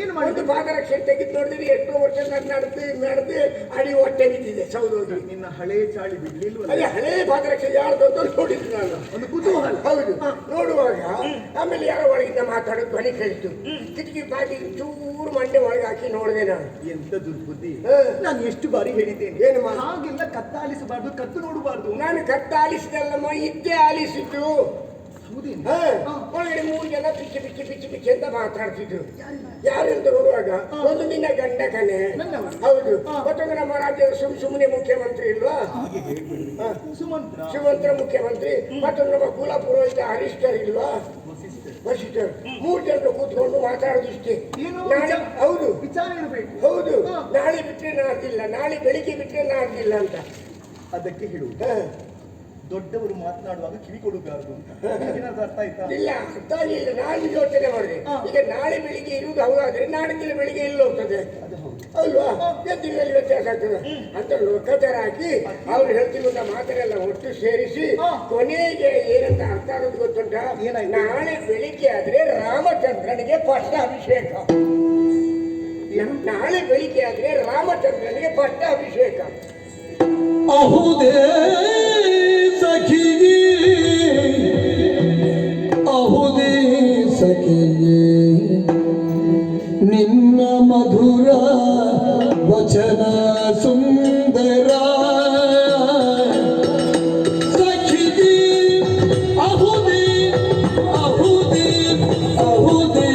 ಏನು ಮಾಡಿ ಒಂದು ಪಾದರಕ್ಷೆ ತೆಗೆದು ನೋಡಿದ್ರೆ ಎಷ್ಟೋ ವರ್ಷ ನಡೆದು ಅಡಿ ಹೊಟ್ಟೆ ಬಿದ್ದಿದೆ ಸೌದೋಗಿ. ನಿನ್ನ ಹಳೆ ಚಾಳಿ ಬಿಡ್ಲಿಲ್ವಲ್ಲ? ಅದೇ ಹಳೇ ಪಾದರಕ್ಷೆ ಯಾರ್ದು ಅಂತ ನೋಡಿದ್ದು ನಾನು. ಒಂದು ಕುತೂಹಲ. ಹೌದು. ನೋಡುವಾಗ ಆಮೇಲೆ ಯಾರೋ ಒಳಗಿಂದ ಮಾತಾಡೋದು ಧ್ವನಿ ಕೇಳಿತು. ಕಿಟಕಿ ಬಾಗಿ ಚೂರು ಮಂಡೆ ಒಳಗೆ ಹಾಕಿ ನೋಡಿದೆ ನಾನು. ಎಂತ ದುರ್ಬುದ್ಧಿ! ನಾನು ಎಷ್ಟು ಬಾರಿ ಹೇಳಿದ್ದೇನೆ, ಏನು ಹಾಗೆಲ್ಲ ಕತ್ತಾಲಿಸಬಾರ್ದು, ಕತ್ತು ನೋಡಬಾರ್ದು. ನಾನು ಕತ್ತಾಲಿಸಿದಲ್ಲಮ್ಮ, ಇದ್ದೇ ಆಲಿಸಿದ್ದು. ಒಳಗಡೆ 3 ಜನ ಪಿಚ್ಚಿ ಪಿಚ್ಚಿ ಪಿಚ್ಚಿ ಪಿಚ್ಚಿ ಅಂತ ಮಾತಾಡ್ತಿದ್ರು. ಯಾರಂತ ನೋಡುವಾಗ ಒಂದು ನಿನ್ನ ಗಂಡ ಕಣೆ. ಹೌದು. ಮತ್ತೊಂದು ನಮ್ಮ ರಾಜ್ಯದ ಸುಮ್ಮನೆ ಮುಖ್ಯಮಂತ್ರಿ ಇಲ್ವಾ, ಸುಮಂತ್ರ ಮುಖ್ಯಮಂತ್ರಿ. ಮತ್ತೊಂದು ನಮ್ಮ ಕುಲ ಪುರೋಹಿತ ಹರೀಶ್ವರ್ ಇಲ್ವಾ, ವಸಿಷ್ಠರ್. 3 ಜನರು ಕೂತ್ಕೊಂಡು ಮಾತಾಡೋದಿಷ್ಟೇ. ನಾಳೆ ಹೌದು ವಿಚಾರ ಇರಬೇಕು. ಹೌದು, ನಾಳೆ ಬಿಟ್ರೆ ನಾಡ್ದಿಲ್ಲ, ನಾಳೆ ಬೆಳಿಗ್ಗೆ ಬಿಟ್ರೆ ನಾಡ್ದಿಲ್ಲ ಅಂತ. ಅದಕ್ಕೆ ಹೇಳುವುದು, ದೊಡ್ಡವರು ಮಾತನಾಡುವಾಗ ಕಿವಿ ಕೊಡಬಾರದು ಅಂತ. ಏನಾದ್ರು ಅರ್ಥ ಆಯ್ತಾ? ಇಲ್ಲ, ಅರ್ಥ ಆಗಿಲ್ಲ. ನಾನು ಯೋಚನೆ ಮಾಡಿದೆ, ಈಗ ನಾಳೆ ಬೆಳಿಗ್ಗೆ ಇರುವುದು ಹೌದಾದ್ರೆ ನಾಡಿನ ಬೆಳಿಗ್ಗೆ ಇಲ್ಲಿ ಹೋಗ್ತದೆ ಅಲ್ವಾ, ಎದ್ದಿನಲ್ಲಿ ವ್ಯತ್ಯಾಸ ಆಗ್ತದೆ ಅಂತ ಲೆಕ್ಕಾಚಾರ ಹಾಕಿ ಅವ್ರು ಹೇಳ್ತಿರುವಂತ ಮಾತನ್ನೆಲ್ಲ ಒಟ್ಟು ಸೇರಿಸಿ ಕೊನೆಗೆ ಏನಂತ ಅರ್ಥ ಆಗೋದು ಗೊತ್ತುಂಟ? ನಾಳೆ ಬೆಳಿಗ್ಗೆ ಆದ್ರೆ ರಾಮಚಂದ್ರನಿಗೆ ಪಟ್ಟಾಭಿಷೇಕ. ನಾಳೆ ಬೆಳಿಗ್ಗೆ ಆದ್ರೆ ರಾಮಚಂದ್ರನಿಗೆ ಪಟ್ಟಾಭಿಷೇಕ. ಅಹುದೇ ಸಖಿಯೇ, ಅಹುದೇ ಸಖಿಯೇ, ನಿನ್ನ ಮಧುರ ವಚನ ಸುಂದರ. ಸಖಿಯೇ ಅಹುದೇ, ಅಹುದೇ, ಅಹುದೇ.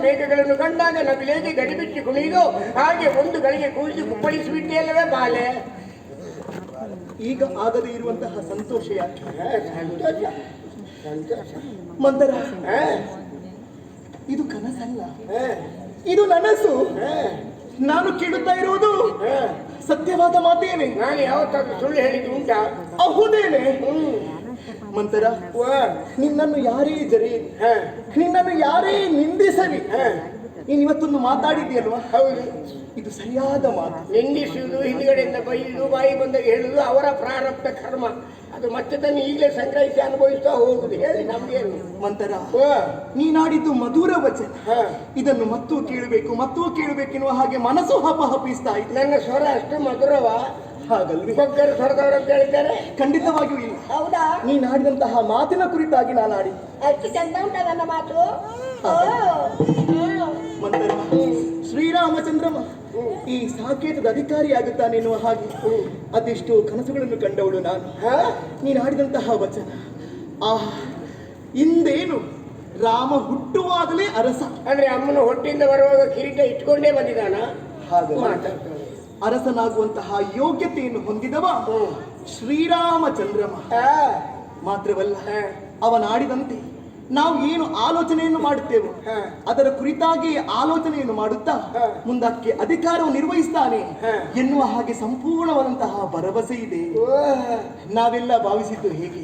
ಮೇಘಗಳನ್ನು ಕಂಡಾಗ ನವಿಲೇಗೆ ಗಡಿಬಿಚ್ಚಿ ಕುಣಿದು ಹಾಗೆ ಒಂದು ಗಳಿಗೆ ಕೂಡಿಸಿ ಕುಪ್ಪಳಿಸಿಬಿಟ್ಟಿಯಲ್ಲವೇ ಬಾಲೆ. ಈಗ ಆಗದೇ ಇರುವಂತಹ ಸಂತೋಷ ಯಾಕೆ? ಸಂತೋಷ ಸಂತೋಷ ಮಂದರ, ಇದು ಕನಸಲ್ಲ, ಇದು ನನಸು. ನಾನು ಕೇಳುತ್ತಾ ಇರುವುದು ಸತ್ಯವಾದ ಮಾತೇನೆ. ನಾನು ಯಾವತ್ತಾದ್ರೂ ಸುಳ್ಳು ಹೇಳಿದ್ದು ಉಂಟಾ? ಹೌದೇನೆ ಮಂತರ. ನಿನ್ನನ್ನು ಯಾರೇ ಜರಿ, ನಿನ್ನನ್ನು ಯಾರೇ ನಿಂದಿಸಲಿ, ನೀನು ಇವತ್ತೊಂದು ಮಾತಾಡಿದ್ಯಲ್ವಾ? ಹೌದು, ಇದು ಸರಿಯಾದ ಮಾತು. ನಿಂದಿಸುವುದು, ಹಿಂದುಗಡೆಯಿಂದ ಬೈಯುವುದು, ಬಾಯಿ ಬಂದಾಗ ಹೇಳುವುದು ಅವರ ಪ್ರಾರಬ್ಧ ಕರ್ಮ. ಅದು ಮತ್ತೆ ತನ್ನ ಈಗಲೇ ಸಂಗ್ರಹಿಸಿ ಅನುಭವಿಸ್ತಾ ಹೋಗುದು. ಹೇಳಿ ನಮ್ಗೇನು? ಮಂತರ, ನೀನಾಡಿದ್ದು ಮಧುರ ವಚನ. ಇದನ್ನು ಮತ್ತೂ ಕೇಳಬೇಕೆನ್ನುವ ಹಾಗೆ ಮನಸ್ಸು ಹಪಿಸ್ತಾ ಇತ್ತು. ನನ್ನ ಸ್ವರ ಅಷ್ಟು ಮಧುರವ? ಹಾಗಲ್ವಿ? ಬಗ್ಗರು ಸ್ವರದವರು ಅಂತ ಹೇಳಿದ್ದಾರೆ. ಖಂಡಿತವಾಗಿಯೂ ಇಲ್ಲ. ಹೌದಾ? ನೀನಾಡಿದಂತಹ ಮಾತಿನ ಕುರಿತಾಗಿ ನಾನು ಆಡಿ. ಅಷ್ಟು ಚಂದ ಉಂಟ ನನ್ನ ಮಾತು. ಮಂತರ, ಶ್ರೀರಾಮಚಂದ್ರ ಈ ಸಾಕೇತದ ಅಧಿಕಾರಿ ಆಗುತ್ತಾನೆ ಎನ್ನುವ ಹಾಗೆ ಅದೆಷ್ಟೋ ಕನಸುಗಳನ್ನು ಕಂಡವಳು ನಾನು. ನೀನಾಡಿದಂತಹ ವಚನ, ಇಂದೇನು ರಾಮ ಹುಟ್ಟುವಾಗಲೇ ಅರಸ. ಅಂದ್ರೆ ಅಮ್ಮನ ಹೊಟ್ಟಿಂದ ಬರುವಾಗ ಕಿರೀಟ ಇಟ್ಕೊಂಡೇ ಬಂದಿದ್ದಾನ. ಹಾಗೆ ಅರಸನಾಗುವಂತಹ ಯೋಗ್ಯತೆಯನ್ನು ಹೊಂದಿದವ ಶ್ರೀರಾಮಚಂದ್ರಮ. ಮಾತ್ರವಲ್ಲ, ಅವನಾಡಿದಂತೆ ನಾವು ಏನು ಆಲೋಚನೆಯನ್ನು ಮಾಡುತ್ತೇವೋ ಅದರ ಕುರಿತಾಗಿ ಆಲೋಚನೆಯನ್ನು ಮಾಡುತ್ತಾ ಮುಂದಕ್ಕೆ ಅಧಿಕಾರವು ನಿರ್ವಹಿಸ್ತಾನೆ ಎನ್ನುವ ಹಾಗೆ ಸಂಪೂರ್ಣವಾದಂತಹ ಭರವಸೆ ಇದೆ. ನಾವೆಲ್ಲ ಭಾವಿಸಿದ್ದು ಹೇಗೆ?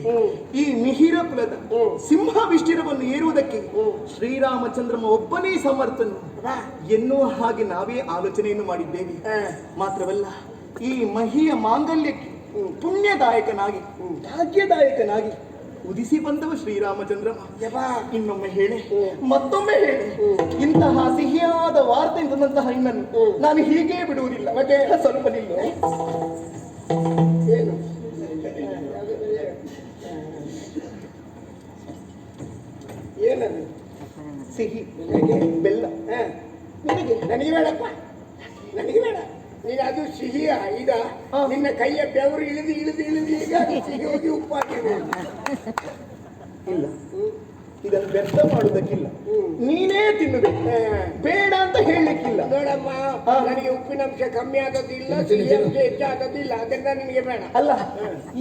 ಈ ಮಿಹಿರ ಕುಲದ ಸಿಂಹವಿಷ್ಟಿರವನ್ನು ಏರುವುದಕ್ಕೆ ಶ್ರೀರಾಮಚಂದ್ರಮ ಒಬ್ಬನೇ ಸಮರ್ಥನು ಎನ್ನುವ ಹಾಗೆ ನಾವೇ ಆಲೋಚನೆಯನ್ನು ಮಾಡಿದ್ದೇವೆ. ಮಾತ್ರವಲ್ಲ, ಈ ಮಹಿಯ ಮಾಂಗಲ್ಯಕ್ಕೆ ಪುಣ್ಯದಾಯಕನಾಗಿ ಭಾಗ್ಯದಾಯಕನಾಗಿ ಉದಿಸಿ ಬಂದವ ಶ್ರೀರಾಮಚಂದ್ರ. ಇನ್ನೊಮ್ಮೆ ಹೇಳಿ, ಮತ್ತೊಮ್ಮೆ ಹೇಳಿ, ಇಂತಹ ಸಿಹಿಯಾದ ವಾರ್ತೆ ತಂದಂತಹ ಇನ್ನನ್ನು ನಾನು ಹೀಗೆ ಬಿಡುವುದಿಲ್ಲ. ಮತ್ತೆ ಸ್ವಲ್ಪ ನಿಲ್ಲು. ಏನು ಏನದು? ಸಿಹಿ ಬೆಲ್ಲ ನನಗೆ ಬೇಡಪ್ಪ, ನನಗೆ ಬೇಡ. ನೀನು ಅದು ಸಿಹಿಯ ಈಗ ನಿನ್ನ ಕೈಯ ಬೆವರು ಇಳಿದು ಈಗ ಸಿಹಿ ಹೋಗಿ ಉಪ್ಪಾಕಿರ್ಬೋದು. ಇಲ್ಲ, ಇದನ್ನು ವ್ಯರ್ಥ ಮಾಡುವುದಕ್ಕಿಲ್ಲ, ನೀನೇ ತಿನ್ನಬೇಕು. ಬೇಡ ಅಂತ ಹೇಳಲಿಕ್ಕಿಲ್ಲ. ನೋಡಮ್ಮ, ನನಗೆ ಉಪ್ಪಿನಂಶ ಕಮ್ಮಿ ಆದದ್ದಿಲ್ಲ, ಸಿಹಿ ಅಂಶ ಹೆಚ್ಚಾದದ್ದಿಲ್ಲ, ಅದರಿಂದ ನಿನಗೆ ಬೇಡ. ಅಲ್ಲ,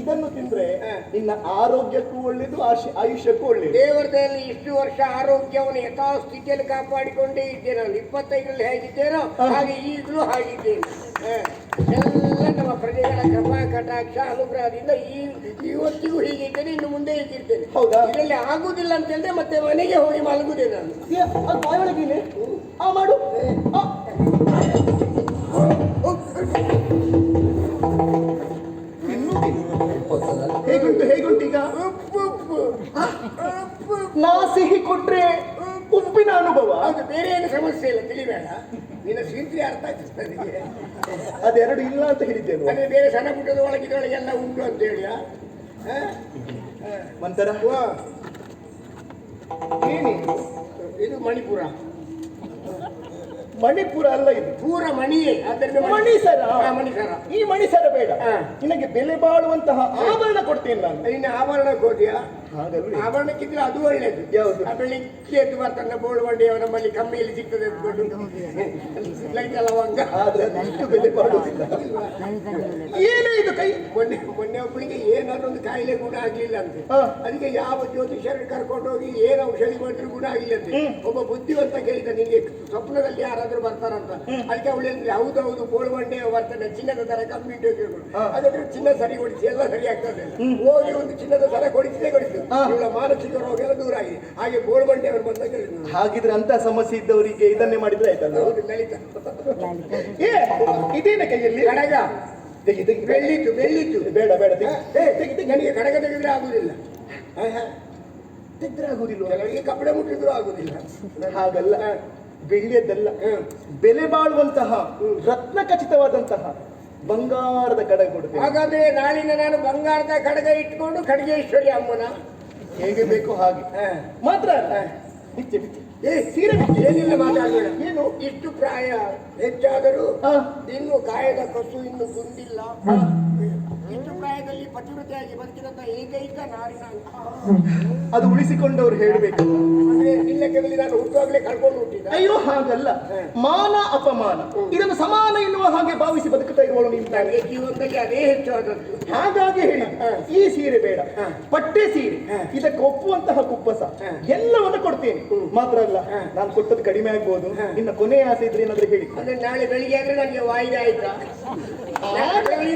ಇದನ್ನು ತಿಂದ್ರೆ ನಿನ್ನ ಆರೋಗ್ಯಕ್ಕೂ ಒಳ್ಳೇದು, ಆಯುಷ್ಯಕ್ಕೂ ಒಳ್ಳೇದು. ದೇವರದಲ್ಲಿ ಇಷ್ಟು ವರ್ಷ ಆರೋಗ್ಯವನ್ನು ಯಥಾಸ್ಥಿತಿಯಲ್ಲಿ ಕಾಪಾಡಿಕೊಂಡೇ ಇದ್ದೇನೆ. ನಾನು 25ರಲ್ಲಿ ಹೇಗಿದ್ದೇನೋ ಹಾಗೆ ಈಗಲೂ ಹಾಗಿದ್ದೇನೆ. ಎಲ್ಲ ನಮ್ಮ ಪ್ರಜೆಗಳ ಕೃಪಾ ಕಟಾಕ್ಷ ಅನುಗ್ರಹದಿಂದ ಇವತ್ತಿಗೂ ಹೀಗಿದ್ದೇನೆ, ಇನ್ನು ಮುಂದೆ ಹೀಗಿರ್ತೇನೆ. ಹೌದಾ? ಇದರಲ್ಲಿ ಆಗುದಿಲ್ಲ ಅಂತ ಹೇಳಿದ್ರೆ ಮತ್ತೆ ಮನೆಗೆ ಹೋಗಿ ಮಲಗುದೇ ನಾನು. ಬಾಯೊಳಗೇನೆ ಮಾಡು. ಹೇಗುಂಟೀಗ? ನಾ ಸಿಹಿ ಕೊಟ್ರೆ ಉಪ್ಪಿನ ಅನುಭವ. ಅದು ಬೇರೆ ಏನು ಸಮಸ್ಯೆ ಇಲ್ಲ, ತಿಳಿಬೇಡ. ನಿನ್ನ ಸಿಂತ್ರಿ ಅರ್ಥ ಆಗ್ತದೆ ನನಗೆ. ಅದೆರಡು ಇಲ್ಲ ಅಂತ ಹೇಳಿದ್ದೇನು? ಅದೇ ಬೇರೆ ಸಣ್ಣ ಪುಟ್ಟದ ಒಳಗಿದೊಳಗೆಲ್ಲ ಉಂಟು ಅಂತ ಹೇಳಿಯ ಮಂತರ. ಏನಿದು? ಇದು ಮಣಿಪುರ. ಮಣಿಪುರ ಅಲ್ಲ, ಇದು ಪೂರ ಮಣಿಯೇ. ಆದ್ದರಿಂದ ಮಣಿಸರ. ಮಣಿಸರ. ಈ ಮಣಿಸರ ಬೇಡ, ನಿನಗೆ ಬೆಲೆ ಬಾಳುವಂತಹ ಆಭರಣ ಕೊಡ್ತೇನೆ ನಾನು. ಇನ್ನು ಆಭರಣ ಕೋದಿಯಾ? ಹಾಗಲ್ರಿ? ಆಭರಣಕ್ಕಿದ್ರೆ ಅದು ಒಳ್ಳೇದು. ಯಾವುದು? ಬೆಳಿಗ್ಗೆ ಎದ್ದು ಬರ್ತಾನೆ ಬೋಳುವಂಡಿ ನಮ್ಮಲ್ಲಿ ಕಮ್ಮಿಯಲ್ಲಿ ಸಿಗ್ತದೆ ಅಂದ್ಕೊಂಡು ಲವಂಗ. ಆದ್ರೆ ಅಷ್ಟು ಬೆಲೆ ಬಾಳುವುದಿಲ್ಲ. ಏನೇ ಇದು ಕೈ? ಮೊನ್ನೆ ಒಬ್ಬಳಿಗೆ ಏನಾದ್ರು ಒಂದು ಕಾಯಿಲೆ ಗುಣ ಆಗ್ಲಿಲ್ಲ ಅಂತೆ. ಅದಕ್ಕೆ ಯಾವ ಜ್ಯೋತಿಷರು ಕರ್ಕೊಂಡು ಹೋಗಿ ಏನು ಔಷಧಿ ಮಾಡಿದ್ರು ಗುಣ ಆಗಿಲ್ಲ ಅಂತೆ. ಒಬ್ಬ ಬುದ್ಧಿವಂತ ಕೇಳಿದ, ನಿನ್ಗೆ ಸ್ವಪ್ನದಲ್ಲಿ ಯಾರಾದ್ರೂ ಬರ್ತಾರಂತ. ಅದಕ್ಕೆ ಅವಳು ಹೇಳಿದ್ರೆ, ಹೌದೌದು ಬೋಳುವಂಡೆ ಬರ್ತಾನೆ, ಚಿನ್ನದ ದರ ಕಮ್ಮಿ ಇಟ್ಟು. ಹಾಗಾದ್ರೆ ಚಿನ್ನ ಸರಿ ಕೊಡಿಸಿ, ಎಲ್ಲ ಸರಿ ಆಗ್ತದೆ. ಹೋಗಿ ಒಂದು ಚಿನ್ನದ ದರ ಕೊಡಿಸಿದೆ ಇವಳ ಮಾನಸಿಕ ರೋಗ ಎಲ್ಲ ದೂರ ಆಗಿದೆ. ಹಾಗೆ ಬೋಳ್ಬಂಡೆ ಅವರು ಬಂದಾಗ ಹೇಳಿದ್ರು. ಹಾಗಿದ್ರೆ ಅಂತ ಸಮಸ್ಯೆ ಇದ್ದವರಿಗೆ ಇದನ್ನೇ ಮಾಡಿದ್ರೆ ಆಯ್ತಲ್ಲ? ಹೌದು, ಲಲಿತ. ಇದೇನ ಕೈಯಲ್ಲಿ? ಕಡಗ. ಬೆಳ್ಳಿತ್ತು. ಬೇಡ ಬೇಡ, ನನಗೆ ಕಡಗ ತೆಗೆದ್ರೆ ಆಗುದಿಲ್ಲ. ತೆಗೆದ್ರೆ ಆಗುದಿಲ್ಲ. ಕೆಲವರಿಗೆ ಕಪ್ಪಡೆ ಮುಟ್ಟಿದ್ರು ಆಗುದಿಲ್ಲ. ಹಾಗಲ್ಲ, ಬೆಳ್ಳಿಯದ್ದಲ್ಲ, ಬೆಲೆ ಬಾಳುವಂತಹ ರತ್ನ ಖಚಿತವಾದಂತಹ ಬಂಗಾರದ ಕಡಗ ಕೊಡುತ್ತೇನೆ. ಹಾಗಾದ್ರೆ ನಾಳಿನ ನಾನು ಬಂಗಾರದ ಕಡಗ ಇಟ್ಕೊಂಡು ಖಡ್ಗೇಶ್ವರಿ ಅಮ್ಮನ ಹೇಗೆ ಬೇಕು ಹಾಗೆ. ಮಾತ್ರ ಸೀರೆ ಏನಿಲ್ಲ ಮಾತಾಡಬೇಡ. ಏನು ಇಷ್ಟು ಪ್ರಾಯ ಹೆಚ್ಚಾದರೂ ಇನ್ನು ಕಾಯದ ಕಸು ಇನ್ನು ಕುಂದಿಲ್ಲ. ಇಷ್ಟು ಪ್ರಾಯದಲ್ಲಿ ಪತಿವ್ರತೆಯಾಗಿ ಬದುಕಿದಂತ ಏಕೈಕ ನಾರಿ ನಾನು. ಅದು ಉಳಿಸಿಕೊಂಡವ್ರು ಹೇಳ್ಬೇಕು. ಅಂದ್ರೆ ನಿನ್ನ ಲೆಕ್ಕದಲ್ಲಿ ನಾನು ಹುಟ್ಟುವಾಗಲೇ ಕಳ್ಕೊಂಡು ಹುಟ್ಟಿದ. ಅಯ್ಯೋ ಹಾಗಲ್ಲ, ಮಾನ ಅಪಮಾನ ಇದನ್ನು ಸಮಾನ ಎನ್ನುವ ಹಾಗೆ ಭಾವಿಸಿ ಬದುಕುತ್ತಾ ಇರುವಳು ನೀವು. ನನಗೆ ಜೀವನದಲ್ಲಿ ಅದೇ ಹೆಚ್ಚಾದದ್ದು. ಹಾಗಾಗಿ ಹೇಳಿ, ಈ ಸೀರೆ ಬೇಡ, ಪಟ್ಟೆ ಸೀರೆ, ಇದಕ್ಕೆ ಒಪ್ಪುವಂತಹ ಕುಪ್ಪಸ ಎಲ್ಲವನ್ನು ಕೊಡ್ತೇನೆ. ಮಾತ್ರ ಅಲ್ಲ, ನಾನು ಕೊಟ್ಟದ್ದು ಕಡಿಮೆ ಆಗ್ಬೋದು. ಇನ್ನು ಕೊನೆ ಆಸೆ ಇದ್ರೆ ಏನಾದ್ರೂ ಹೇಳಿ. ಅಂದ್ರೆ ನಾಳೆ ಬೆಳಿಗ್ಗೆ ಆದ್ರೆ ನನಗೆ ವಾಯಿದೆ ಆಯ್ತಾ?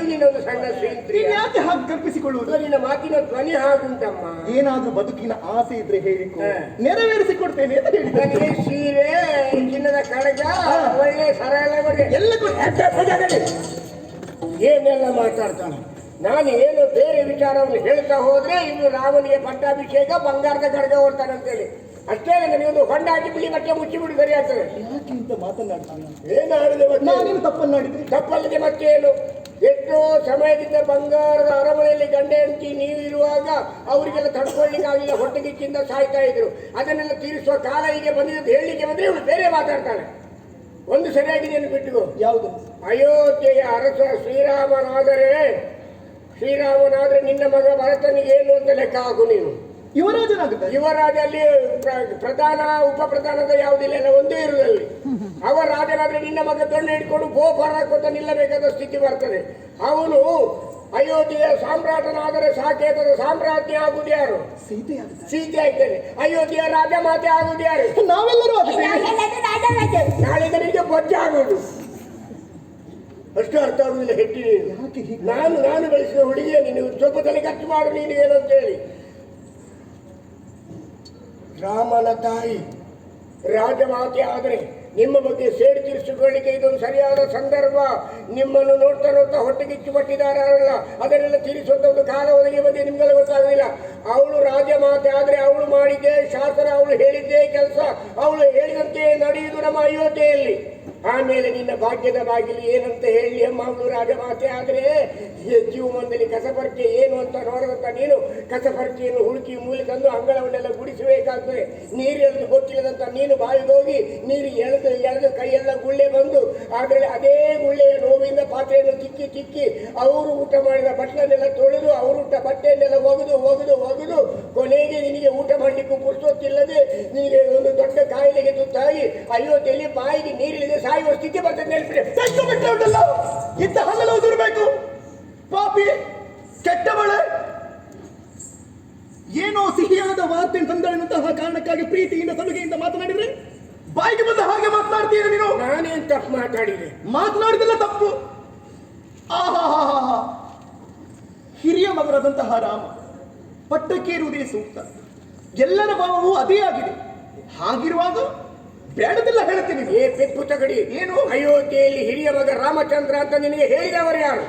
ನೀನೊಂದು ಸಣ್ಣ ಶ್ರೀಮಂತ್ರಿ. ಯಾಕೆ ಹಾಗೆ ಕಲ್ಪಿಸಿಕೊಳ್ಳುವುದು? ನಿನ್ನ ಮಾತಿನ ಧ್ವನಿ ಹಾಗುಂಟಮ್ಮ. ಏನಾದ್ರೂ ಬದುಕಿನ ಆಸೆ ಇದ್ರೆ ಹೇಳಿಕೊ, ನೆರವೇರಿಸಿ ಕೊಡ್ತೇನೆ ಅಂತ ಹೇಳಿದ್ರೆ. ನನಗೆ ಸೀರೆ, ಚಿನ್ನದ ಕಡಗ, ಒಳ್ಳೆ ಸರ ಎಲ್ಲ ಏನೆಲ್ಲ ಮಾತಾಡ್ತಾನೆ. ನಾನು ಏನು ಬೇರೆ ವಿಚಾರವನ್ನು ಹೇಳ್ತಾ ಹೋದ್ರೆ ಇನ್ನು ರಾಮನಿಗೆ ಪಟ್ಟಾಭಿಷೇಕ, ಬಂಗಾರದ ಕಡಗ ಓಡ್ತಾನಂತೇಳಿ ಅಷ್ಟೇ. ನನಗೊಂದು ಹೊಂಡ ಹಾಕಿ ಬಿಳಿ ಬಟ್ಟೆ ಮುಚ್ಚಿಬಿಟ್ಟು ಸರಿ ಆಗ್ತದೆ. ಯಾಕೆ ಇಂತ ಮಾತನಾಡ್ತಾನೆ? ಏನಾಡಿದೆ? ನಾನೇನು ತಪ್ಪನ್ನಾಡಿದ್ರಿ? ತಪ್ಪಲ್ಲಿಗೆ ಮತ್ತೇನು? ಎಷ್ಟೋ ಸಮಯದಿಂದ ಬಂಗಾರದ ಅರಮನೆಯಲ್ಲಿ ಗಂಡ ಹೆಂಡತಿ ನೀವು ಇರುವಾಗ ಅವರಿಗೆಲ್ಲ ತಡ್ಕೊಳ್ಳಿಕ್ಕಾಗಲಿಲ್ಲ, ಹೊಟ್ಟೆಗಿಚ್ಚಿಂದ ಸಾಯ್ತಾ ಇದ್ರು. ಅದನ್ನೆಲ್ಲ ತೀರಿಸುವ ಕಾಲ ಹೀಗೆ ಬಂದಿದ್ದು ಹೇಳಲಿಕ್ಕೆ ಬಂದ್ರೆ ಇವಳು ಬೇರೆ ಮಾತಾಡ್ತಾಳೆ. ಒಂದು ಸರಿಯಾಗಿದೆಯನ್ನು ಬಿಟ್ಟುಕೋ. ಯಾವುದು? ಅಯೋಧ್ಯೆಯ ಅರಸ ಶ್ರೀರಾಮನಾದ್ರೆ ನಿನ್ನ ಮಗ ಭರತನಿಗೆ ಏನು ಅಂತ ಲೆಕ್ಕ ಹಾಕು ನೀನು. ಯುವರಾಜನಾಗುತ್ತೆ. ಯುವರಾಜ ಅಲ್ಲಿ ಪ್ರಧಾನ ಉಪ ಪ್ರಧಾನದ ಯಾವುದಿಲ್ಲ, ಎಲ್ಲ ಒಂದೇ ಇರುವುದಲ್ಲಿ. ಅವ ರಾಜನಾದ್ರೆ ನಿನ್ನ ಮಗ ದೊಣ್ಣೆ ಹಿಡ್ಕೊಂಡು ಗೋಪರ ಹಾಕೋತ ನಿಲ್ಲಬೇಕಾದ ಸ್ಥಿತಿ ಬರ್ತದೆ. ಅವನು ಅಯೋಧ್ಯೆಯ ಸಾಮ್ರಾಟನಾದರೆ ಸಾಕೇತದ ಸಾಮ್ರಾಜ್ಯ ಆಗುವುದು ಯಾರು? ಸೀತೆ ಆಗ್ತದೆ. ಅಯೋಧ್ಯೆಯ ರಾಜ ಮಾತೆ ಆಗುವುದು ಯಾರು? ನಾವೆಲ್ಲರೂ ನಾಳೆ ನಿನಗೆ ಬೊಜ್ಜ ಆಗುವುದು. ಅಷ್ಟು ಅರ್ಥ ಆಗುದಿಲ್ಲ ಹೆಟ್ಟಿ. ನಾನು ಬೆಳೆಸಿದ ಹುಡುಗಿಯ ನೀನು ಸ್ವಲ್ಪ ತಲೆ ಖರ್ಚು ಮಾಡು ನೀನು ಏನಂತ ಹೇಳಿ. ರಾಮನ ತಾಯಿ ರಾಜಮಾತೆ ಆದರೆ ನಿಮ್ಮ ಬಗ್ಗೆ ಸೇಡು ತೀರಿಸಿಕೊಳ್ಳಿಕ್ಕೆ ಇದೊಂದು ಸರಿಯಾದ ಸಂದರ್ಭ. ನಿಮ್ಮನ್ನು ನೋಡ್ತಾ ಹೊಟ್ಟೆಗಿಚ್ಚು ಪಟ್ಟಿದಾರಲ್ಲ, ಅದನ್ನೆಲ್ಲ ತೀರಿಸುವಂತ ಒಂದು ಕಾಲ ಒದಗಿ ಬಂದು ನಿಮ್ಗೆಲ್ಲ ಗೊತ್ತಾಗಲಿಲ್ಲ. ಅವಳು ರಾಜಮಾತೆ ಆದರೆ ಅವಳು ಮಾಡಿದ್ದೇ ಶಾಸನ, ಅವಳು ಹೇಳಿದ್ದೇ ಕೆಲಸ, ಅವಳು ಹೇಳಿದಂತೆ ನಡೆಯುವುದು ನಮ್ಮ ಅಯೋಧ್ಯೆಯಲ್ಲಿ. ಆಮೇಲೆ ನಿನ್ನ ಭಾಗ್ಯದ ಬಾಗಿಲು ಏನಂತ ಹೇಳಿ ಅಮ್ಮ, ಅವಳು ರಾಜಮಾತೆ ಆದರೆ ಜೀವನದಲ್ಲಿ ಕಸಪರ್ಕೆ ಏನು ಅಂತ ನೋಡದಂತ ನೀನು ಕಸಪರ್ಕೆಯನ್ನು ಹುಡುಕಿ ಮೂಲೆ ತಂದು ಅಂಗಳವನ್ನೆಲ್ಲ ಗುಡಿಸಬೇಕಾಗ್ತದೆ. ನೀರು ಎಳೆದು ಗೊತ್ತಿಲ್ಲದಂತ ನೀನು ಬಾವಿಗೆ ಹೋಗಿ ನೀರು ಎಳೆದು ಕೈಯೆಲ್ಲ ಗುಳ್ಳೆ ಬಂದು ಆದರೆ ಅದೇ ಗುಳ್ಳೆಯ ನೋವಿಂದ ಪಾತ್ರೆಯನ್ನು ತಿಕ್ಕಿ ಅವರು ಊಟ ಮಾಡಿದ ಬಟ್ಟಲನ್ನೆಲ್ಲ ತೊಳೆದು ಅವರು ಊಟ ಬಟ್ಟೆಯನ್ನೆಲ್ಲ ಒಗೆದು ಕೊನೆಗೆ ನಿನಗೆ ಊಟ ಮಾಡಲಿಕ್ಕೂ ಪುರ್ಸೊತ್ತಿಲ್ಲದೆ ನಿನಗೆ ಒಂದು ದೊಡ್ಡ ಕಾಯಿಲೆಗೆ ತುತ್ತಾಗಿ ಅಯೋಧ್ಯೆಯಲ್ಲಿ ಬಾಯಿಗೆ ನೀರಿಲ್ಲದೆ ಸಾಯುವ ಸ್ಥಿತಿ ಬರ್ತದೆ. ಎಷ್ಟು ಬಿಟ್ಟು ಉಂಟಲ್ಲ, ಇಂಥ ಹಲ್ಲೆಲ್ಲ ಉದುರ್ಬೇಕು. ಪಾಪಿ ಕೆಟ್ಟವಳೆ, ಏನೋ ಸಿಹಿಯಾದ ವಾರ್ತೆ ತಂದಳೆಂತಹ ಕಾರಣಕ್ಕಾಗಿ ಪ್ರೀತಿಯಿಂದ ಸಲುಗೆಯಿಂದ ಮಾತನಾಡಿದ್ರೆ ಬಾಯಿಗೆ ಬಂದ ಹಾಗೆ ಮಾತನಾಡ್ತೀಯ ನೀನು. ನಾನೇನು ತಪ್ಪು ಮಾತಾಡಿದೆ? ಮಾತನಾಡಿದಲ್ಲ ತಪ್ಪು. ಆಹಾ, ಹಿರಿಯ ಮಗರಾದಂತಹ ರಾಮ ಪಟ್ಟಕ್ಕೇರುವುದೇ ಸೂಕ್ತ. ಎಲ್ಲರ ಭಾವವೂ ಅದೇ ಆಗಿದೆ. ಹಾಗಿರುವಾಗ ಬೇಡದೆಲ್ಲ ಹೇಳ್ತೀನಿ. ಪೆಪ್ಪು ತಗಡಿ ಏನು? ಅಯೋಧ್ಯೆಯಲ್ಲಿ ಹಿರಿಯ ಮಗ ರಾಮಚಂದ್ರ ಅಂತ ನಿನಗೆ ಹೇಳಿದವರು ಯಾರು?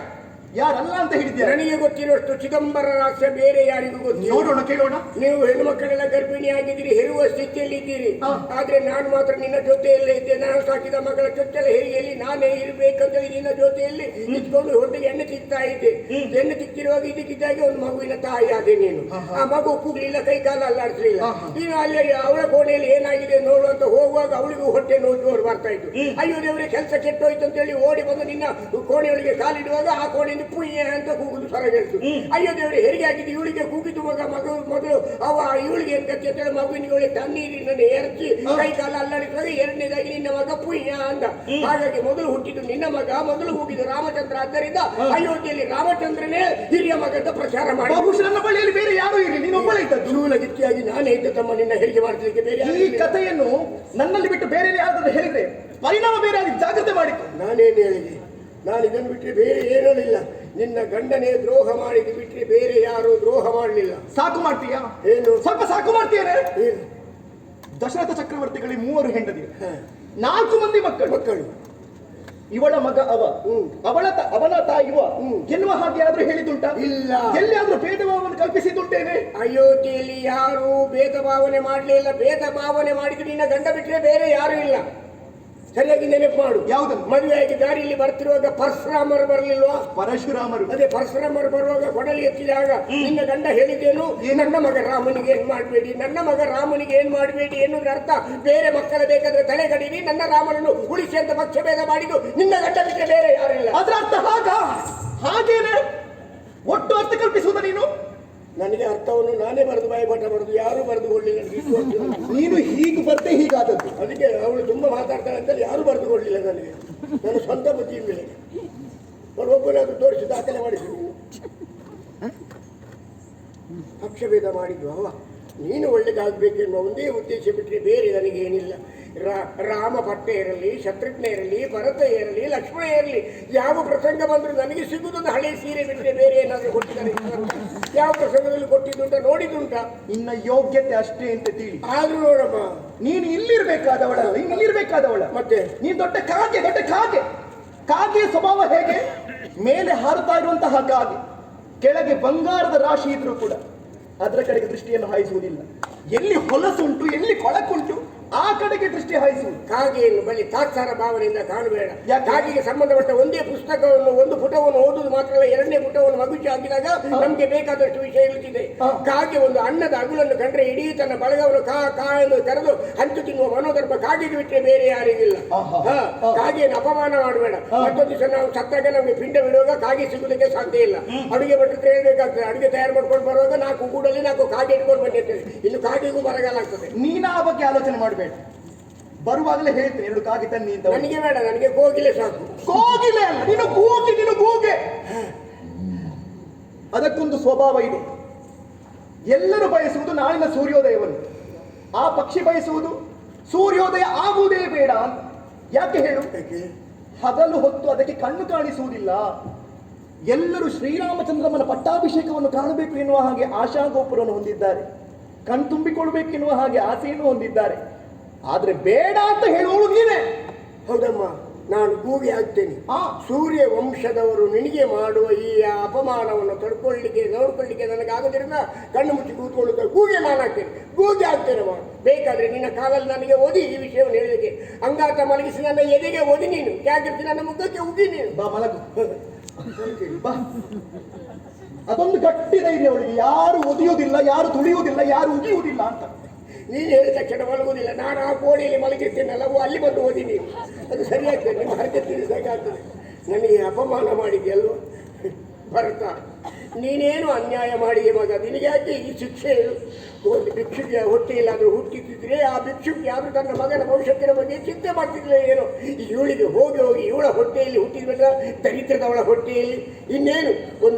ಯಾರಲ್ಲ ಅಂತ ಹೇಳಿದ್ಯಾ? ನನಗೆ ಗೊತ್ತಿರುವಷ್ಟು ಚಿದಂಬರ ರಹಸ್ಯ ಬೇರೆ ಯಾರಿಗೂ ಗೊತ್ತಿಲ್ಲ. ನೋಡೋಣ, ಕೇಳೋಣ. ನೀವು ಹೆಣ್ಣು ಮಕ್ಕಳೆಲ್ಲ ಗರ್ಭಿಣಿಯಾಗಿದ್ದೀರಿ, ಹೆರುವ ಸ್ಥಿತಿಯಲ್ಲಿ ಇದ್ದೀರಿ. ಆದ್ರೆ ನಾನು ಮಾತ್ರ ನಿನ್ನ ಜೊತೆಯಲ್ಲೇ ಇದ್ದೆ. ನಾನು ಸಾಕಿದ ಮಗಳ ಚೊಚ್ಚಲ ಹೆರಿಗೆಯಲ್ಲಿ ನಾನೇ ಇರಬೇಕಂತೇಳಿ ನಿನ್ನ ಜೊತೆಯಲ್ಲಿ ನಿಂತ್ಕೊಂಡು ಹೊಟ್ಟೆಗೆ ಎಣ್ಣೆ ತಿಕ್ತಾ ಇದ್ದೆ. ಎಣ್ಣೆ ತಿಕ್ತಿರುವಾಗ ಇದಕ್ಕಿದ್ದಾಗೆ ಒಂದು ಮಗುವಿನ ತಾಯಿ ಆದೆ ನೀನು. ಆ ಮಗು ಕೂಗ್ಲಿಲ್ಲ, ಕೈ ಕಾಲ ಅಲ್ಲಾಡಿಸ್ಲಿಲ್ಲ. ನೀನು ಅಲ್ಲಿ ಅವಳ ಕೋಣೆಯಲ್ಲಿ ಏನಾಗಿದೆ ನೋಡುವಂತ ಹೋಗುವಾಗ ಅವಳಿಗೂ ಹೊಟ್ಟೆ ನೋವು ಬರ್ತಾ ಇತ್ತು. ಅಯ್ಯೋ ದೇವರೇ, ಕೆಲಸ ಕೆಟ್ಟೋಯ್ತು ಅಂತೇಳಿ ಓಡಿ ಬಂದು ನಿನ್ನ ಕೋಣೆಯೊಳಗೆ ಕಾಲಿಡುವಾಗ ಆ ಕೋಣೆ ಪುಯ್ಯ ಅಂತ ಕೂಗುದು ಹೊರಗೆಳ್ತು. ಅಯ್ಯೋ ದೇವರೇ, ಹೆರಿಗೆ ಆಗಿದ್ದು ಇವಳಿಗೆ ಕೂಗಿದ್ದು ಮಗು ಮೊದಲು ಅವ ಇವಳಿಗೆ ಏನ್ ಗತಿ ಅಂತೇಳಿ ಮಗುವಿನಿಗೆ ಒಳ್ಳೆ ತಣ್ಣೀರಿನಲ್ಲಿ ಎರಚಿ ಕೈ ಕಾಲ ಅಲ್ಲಾಡಿಸುವಾಗ ಎರಡನೇದಾಗಿ ನಿನ್ನ ಮಗ ಪುಯ್ಯ ಅಂದ. ಹಾಗಾಗಿ ಮೊದಲು ಹುಟ್ಟಿದ್ದು ನಿನ್ನ ಮಗ, ಮೊದಲು ಹೋಗಿದ್ದು ರಾಮಚಂದ್ರ. ಆದ್ದರಿಂದ ಅಯೋಧ್ಯೆಯಲ್ಲಿ ರಾಮಚಂದ್ರನೇ ಹಿರಿಯ ಮಗ ಅಂತ ಪ್ರಚಾರ ಮಾಡಿ. ನನ್ನ ಬಳಿಯಲ್ಲಿ ಬೇರೆ ಯಾರು ಇರಲಿ, ನೀನು ಒಬ್ಬಳೇ ಇದ್ದದ್ದು. ಶೂಲಗಿತ್ತಿಯಾಗಿ ನಾನೇ ಇದ್ದ ತಮ್ಮ ನಿನ್ನ ಹೆರಿಗೆ ಮಾಡಲಿಕ್ಕೆ. ಬೇರೆ ಈ ಕಥೆಯನ್ನು ನನ್ನಲ್ಲಿ ಬಿಟ್ಟು ಬೇರೆ ಯಾರಾದ್ರೂ ಹೇಳಿದ್ರೆ ಪರಿಣಾಮ ಬೇರೆ ಅದಕ್ಕೆ ಜಾಗ್ರತೆ ಮಾಡಿ. ನಾನೇನು ಹೇಳಿದೆ? ನಾನು ಇದನ್ನು ಬಿಟ್ಟರೆ ಬೇರೆ ಏನೂ ಇಲ್ಲ. ನಿನ್ನ ಗಂಡನೇ ದ್ರೋಹ ಮಾಡಿದ್ದು ಬಿಟ್ಟರೆ ಬೇರೆ ಯಾರು ದ್ರೋಹ ಮಾಡಲಿಲ್ಲ. ಸಾಕು ಮಾಡ್ತೀಯಾ? ಏನು ಸ್ವಲ್ಪ ಸಾಕು ಮಾಡ್ತೀಯೇ? ದಶರಥ ಚಕ್ರವರ್ತಿಗಳಿಗೆ 3 ಹೆಂಡತಿಯರು, 4 ಮಂದಿ ಮಕ್ಕಳು. ಇವಳ ಮಗ ಅವನ ತಾಯಿವ ಎನ್ನುವ ಹಾಗೆ ಆದ್ರೂ ಹೇಳಿದುಂಟ? ಇಲ್ಲ. ಎಲ್ಲಿಯಾದ್ರೂ ಭೇದ ಭಾವನೆ ಕಲ್ಪಿಸಿದುಂಟೇನೆ? ಅಯೋಧ್ಯೆಯಲ್ಲಿ ಯಾರು ಭೇದ ಭಾವನೆ ಮಾಡಲಿಲ್ಲ. ಭೇದ ಭಾವನೆ ಮಾಡಿದ್ದು ನಿನ್ನ ಗಂಡ ಬಿಟ್ಟರೆ ಬೇರೆ ಯಾರು ಇಲ್ಲ. ಸರಿಯಾಗಿ ನೆನಪು ಮಾಡು. ಯಾವ್ದು? ಮದುವೆಯಾಗಿ ದಾರಿಯಲ್ಲಿ ಬರ್ತಿರುವಾಗ ಪರಶುರಾಮರು ಬರಲಿಲ್ವಾ? ಪರಶುರಾಮರು. ಅದೇ ಪರಶುರಾಮರು ಬರುವಾಗ ಕೊಡಲಿ ಎತ್ತಿದಾಗ ನಿನ್ನ ಗಂಡ ಹೇಳಿದ್ದೇನು? ನನ್ನ ಮಗ ರಾಮನಿಗೆ ಏನ್ ಮಾಡಬೇಡಿ, ನನ್ನ ಮಗ ರಾಮನಿಗೆ ಏನ್ ಮಾಡಬೇಡಿ ಎನ್ನುವುದರ ಅರ್ಥ ಬೇರೆ ಮಕ್ಕಳ ಬೇಕಾದ್ರೆ ತಲೆ ಕಡೀರಿ, ನನ್ನ ರಾಮನನ್ನು ಉಳಿಸಿ ಅಂತ ಪಕ್ಷಭೇದ ಮಾಡಿದ್ದು ನಿನ್ನ ಗಂಡ ಬಿಟ್ಟರೆ ಬೇರೆ ಯಾರಿಲ್ಲ. ಅದ್ರ ಅರ್ಥ ಹಾಗೇನೆ ಒಟ್ಟು ಅರ್ಥ ಕಲ್ಪಿಸುವುದ ನೀನು? ನನಗೆ ಅರ್ಥವನ್ನು ನಾನೇ ಬರೆದು ಬಾಯಿಪಾಠ ಬರೆದು ಯಾರು ಬರೆದುಕೊಳ್ಳಿಲ್ಲ. ನೀನು ಹೀಗೆ ಬರ್ತೆ ಹೀಗಾದದ್ದು. ಅದಕ್ಕೆ ಅವಳು ತುಂಬಾ ಮಾತಾಡ್ತಾಳೆ ಅಂತೇಳಿ ಯಾರು ಬರೆದುಕೊಳ್ಳಿಲ್ಲ ನನಗೆ. ನನ್ನ ಸ್ವಂತ ಬುದ್ಧಿಯಿಂದಲೇ ಒಬ್ಬನಾದ್ರೂ ತೋರಿಸಿ ದಾಖಲೆ ಮಾಡಿದ್ರು. ಪಕ್ಷಭೇದ ಮಾಡಿದ್ವು ಅವ. ನೀನು ಒಳ್ಳೆದಾಗಬೇಕೆನ್ನುವ ಒಂದೇ ಉದ್ದೇಶ ಬಿಟ್ಟರೆ ಬೇರೆ ನನಗೆ ಏನಿಲ್ಲ. ರಾಮ ಭಟ್ಟ ಇರಲಿ, ಶತ್ರುಘ್ನ ಇರಲಿ, ಭರತ ಇರಲಿ, ಲಕ್ಷ್ಮಣ ಇರಲಿ, ಯಾವ ಪ್ರಸಂಗ ಬಂದರೂ ನನಗೆ ಸಿಗುವುದೊಂದು ಹಳೆ ಸೀರೆ ಬಿಟ್ಟರೆ ಬೇರೆ ಏನಾದರೂ ಕೊಟ್ಟಿದ್ದಾರೆ? ಯಾವ ಪ್ರಸಂಗದಲ್ಲಿ ಕೊಟ್ಟಿದ್ದುಂಟ ನೋಡಿದ್ದುಂಟ? ನಿನ್ನ ಯೋಗ್ಯತೆ ಅಷ್ಟೇ ಅಂತ ತಿಳಿ. ಆದ್ರೂ ನೋಡಮ್ಮ, ನೀನು ಇಲ್ಲಿರ್ಬೇಕಾದವಳಲ್ಲ, ನೀನು ಇಲ್ಲಿರ್ಬೇಕಾದವಳ. ಮತ್ತೆ ನೀನು ದೊಡ್ಡ ಕಾಗೆ, ದೊಡ್ಡ ಕಾಗೆ. ಕಾಗೆಯ ಸ್ವಭಾವ ಹೇಗೆ? ಮೇಲೆ ಹಾರುತ್ತಾ ಇರುವಂತಹ ಕಾಗೆ, ಕೆಳಗೆ ಬಂಗಾರದ ರಾಶಿ ಇದ್ರೂ ಕೂಡ ಅದರ ಕಡೆಗೆ ದೃಷ್ಟಿಯನ್ನು ಹಾಯಿಸುವುದಿಲ್ಲ. ಎಲ್ಲಿ ಹೊಲಸುಂಟು, ಎಲ್ಲಿ ಕೊಳಕುಂಟು ಆ ಕಡೆಗೆ ದೃಷ್ಟಿ ಹಾಯಿಸುವುದು. ಕಾಗೆಯನ್ನು ಬಳಿ ತಾತ್ಸಾರ ಭಾವನೆಯಿಂದ ಕಾಣಬೇಡ. ಕಾಗೆಗೆ ಸಂಬಂಧಪಟ್ಟ ಒಂದೇ ಪುಸ್ತಕವನ್ನು, ಒಂದು ಪುಟವನ್ನು ಓದುವುದು ಮಾತ್ರ ಅಲ್ಲ, ಎರಡನೇ ಪುಟವನ್ನು ಮಗುಚಿ ಹಾಕಿದಾಗ ನಮ್ಗೆ ಬೇಕಾದಷ್ಟು ವಿಷಯಗಳಿದೆ. ಕಾಗೆ ಒಂದು ಅನ್ನದ ಅಗುಲನ್ನು ಕಂಡ್ರೆ ಇಡೀ ತನ್ನ ಬಳಗವನ್ನು ಕಾ ಎಂದು ಕರೆದು ಹಂಚು ತಿನ್ನುವ ಮನೋಧರ್ಮ ಕಾಗೆಗೆ ಬಿಟ್ಟರೆ ಬೇರೆ ಯಾರಿಗಿಲ್ಲ. ಕಾಗೆಯನ್ನು ಅಪಮಾನ ಮಾಡಬೇಡ. ಮತ್ತೊಂದು ದಿವಸ ನಾವು ಸತ್ತಾಗ ನಮ್ಗೆ ಪಿಂಡ ಬಿಡುವಾಗ ಕಾಗೆ ಸಿಗುವುದಕ್ಕೆ ಸಾಧ್ಯ ಇಲ್ಲ. ಅಡುಗೆ ಭಟ್ರು ಹೇಳ್ಬೇಕಾಗ್ತದೆ. ಅಡುಗೆ ತಯಾರು ಮಾಡ್ಕೊಂಡು ಬರುವಾಗ 4 ಗೂಡಲ್ಲಿ 4 ಕಾಗೆ ಇಟ್ಕೊಂಡು ಬಂದಿರ್ತೇವೆ. ಇನ್ನು ಕಾಗೆಗೂ ಬರಗಾಲ ಆಗ್ತದೆ. ನೀನು ಆ ಬಗ್ಗೆ ಆಲೋಚನೆ ಮಾಡಬೇಡ. ಬರುವಾಗಲೇ ಹೇಳ್ತೀನಿ 2 ಕಾಗೆ ತನ್ನಿ ಅಂತ. ನನಗೆ ಬೇಡ, ನನಗೆ ಕೋಗಿಲೆ ಸಾಕು. ಕೋಗಿಲೆ ಅಲ್ಲ, ನೀನು ಕೂಗಿ, ನೀನು ಕೂಗೆ. ಅದಕ್ಕೊಂದು ಸ್ವಭಾವ ಇದೆ. ಎಲ್ಲರೂ ಬಯಸುವುದು ನಾಳಿನ ಸೂರ್ಯೋದಯವನ್ನು. ಆ ಪಕ್ಷಿ ಬಯಸುವುದು ಸೂರ್ಯೋದಯ ಆಗುವುದೇ ಬೇಡ ಅಂತ. ಯಾಕೆ ಹೇಳು? ಹಗಲು ಹೊತ್ತು ಅದಕ್ಕೆ ಕಣ್ಣು ಕಾಣಿಸುವುದಿಲ್ಲ. ಎಲ್ಲರೂ ಶ್ರೀರಾಮಚಂದ್ರಮ್ಮನ ಪಟ್ಟಾಭಿಷೇಕವನ್ನು ಕಾಣಬೇಕು ಎನ್ನುವ ಹಾಗೆ ಆಶಾಗೋಪುರವನ್ನು ಹೊಂದಿದ್ದಾರೆ. ಕಣ್ತುಂಬಿಕೊಳ್ಬೇಕೆನ್ನುವ ಹಾಗೆ ಆಸೆಯನ್ನು ಹೊಂದಿದ್ದಾರೆ. ಆದ್ರೆ ಬೇಡ ಅಂತ ಹೇಳುವಳು ನೀನೇ. ಹೌದಮ್ಮ, ನಾನು ಕೂಗಿ ಆಗ್ತೇನೆ. ಸೂರ್ಯ ವಂಶದವರು ನಿನಗೆ ಮಾಡುವ ಈ ಅಪಮಾನವನ್ನು ನೋಡ್ಕೊಳ್ಳಿಕ್ಕೆ ನನಗಾಗದಿರಿಂದ ಕಣ್ಣು ಮುಚ್ಚಿ ಕೂತ್ಕೊಳ್ಳುತ್ತಾರೆ. ಕೂಗೆ ನಾನು ಆಗ್ತೇನೆ, ಕೂಗಿ ಆಗ್ತೇನೆ. ಬೇಕಾದ್ರೆ ನಿನ್ನ ಕಾಲಲ್ಲಿ ನನಗೆ ಓದಿ ಈ ವಿಷಯವನ್ನು ಹೇಳಿದಕ್ಕೆ ಅಂಗಾತ ಮಲಗಿಸಿ ನನ್ನ ಎದೆಗೆ ಓದಿ ನೀನು. ಜಾಗೃತಿ ನನ್ನ ಮುಖಕ್ಕೆ ಉಗಿ ನೀನು. ಬಾ ಮಲಗು. ಬಾ. ಅದೊಂದು ಗಟ್ಟಿ ಧೈರ್ಯ ಅವಳಿಗೆ. ಯಾರು ಒದಿಯುವುದಿಲ್ಲ, ಯಾರು ತುಳಿಯುವುದಿಲ್ಲ, ಯಾರು ಉಗಿಯುವುದಿಲ್ಲ ಅಂತ. ನೀನು ಹೇಳಿದ ತಕ್ಷಣ ಮಲಗುವುದಿಲ್ಲ. ನಾನು ಆ ಕೋಣೆಯಲ್ಲಿ ಮಲಗಿರ್ತೇನಲ್ಲ, ಅಲ್ಲಿ ಬಂದು ಓದಿ ನೀನು. ಅದು ಸರಿಯಾಗ್ತದೆ. ನಿಮ್ಮ ಹರಕೆ ತಿಳಿಸಾಗಾಗ್ತದೆ. ನನಗೆ ಅಪಮಾನ ಮಾಡಿದೆಯಲ್ವ ಭರತ, ನೀನೇನು ಅನ್ಯಾಯ ಮಾಡಿದೆ ಮಗ. ನಿನಗೆ ಯಾಕೆ ಈ ಶಿಕ್ಷೆ? ಒಂದು ಭಿಕ್ಷುಕಿಯ ಹೊಟ್ಟೆಯಲ್ಲಾದರೂ ಹುಟ್ಟಿದ್ರೆ ಆ ಭಿಕ್ಷುಕಿ ಆದರೂ ತನ್ನ ಮಗನ ಭವಿಷ್ಯತ್ತಿನ ಬಗ್ಗೆ ಚಿಂತೆ ಮಾಡ್ತಿದ್ದಿಲ್ಲ ಏನೋ. ಇವಳಿಗೆ ಹೋಗಿ ಇವಳ ಹೊಟ್ಟೆಯಲ್ಲಿ ಹುಟ್ಟಿದ್ಬಿಟ್ಟ, ದರಿದ್ರದವಳ ಹೊಟ್ಟೆಯಲ್ಲಿ ಇನ್ನೇನು.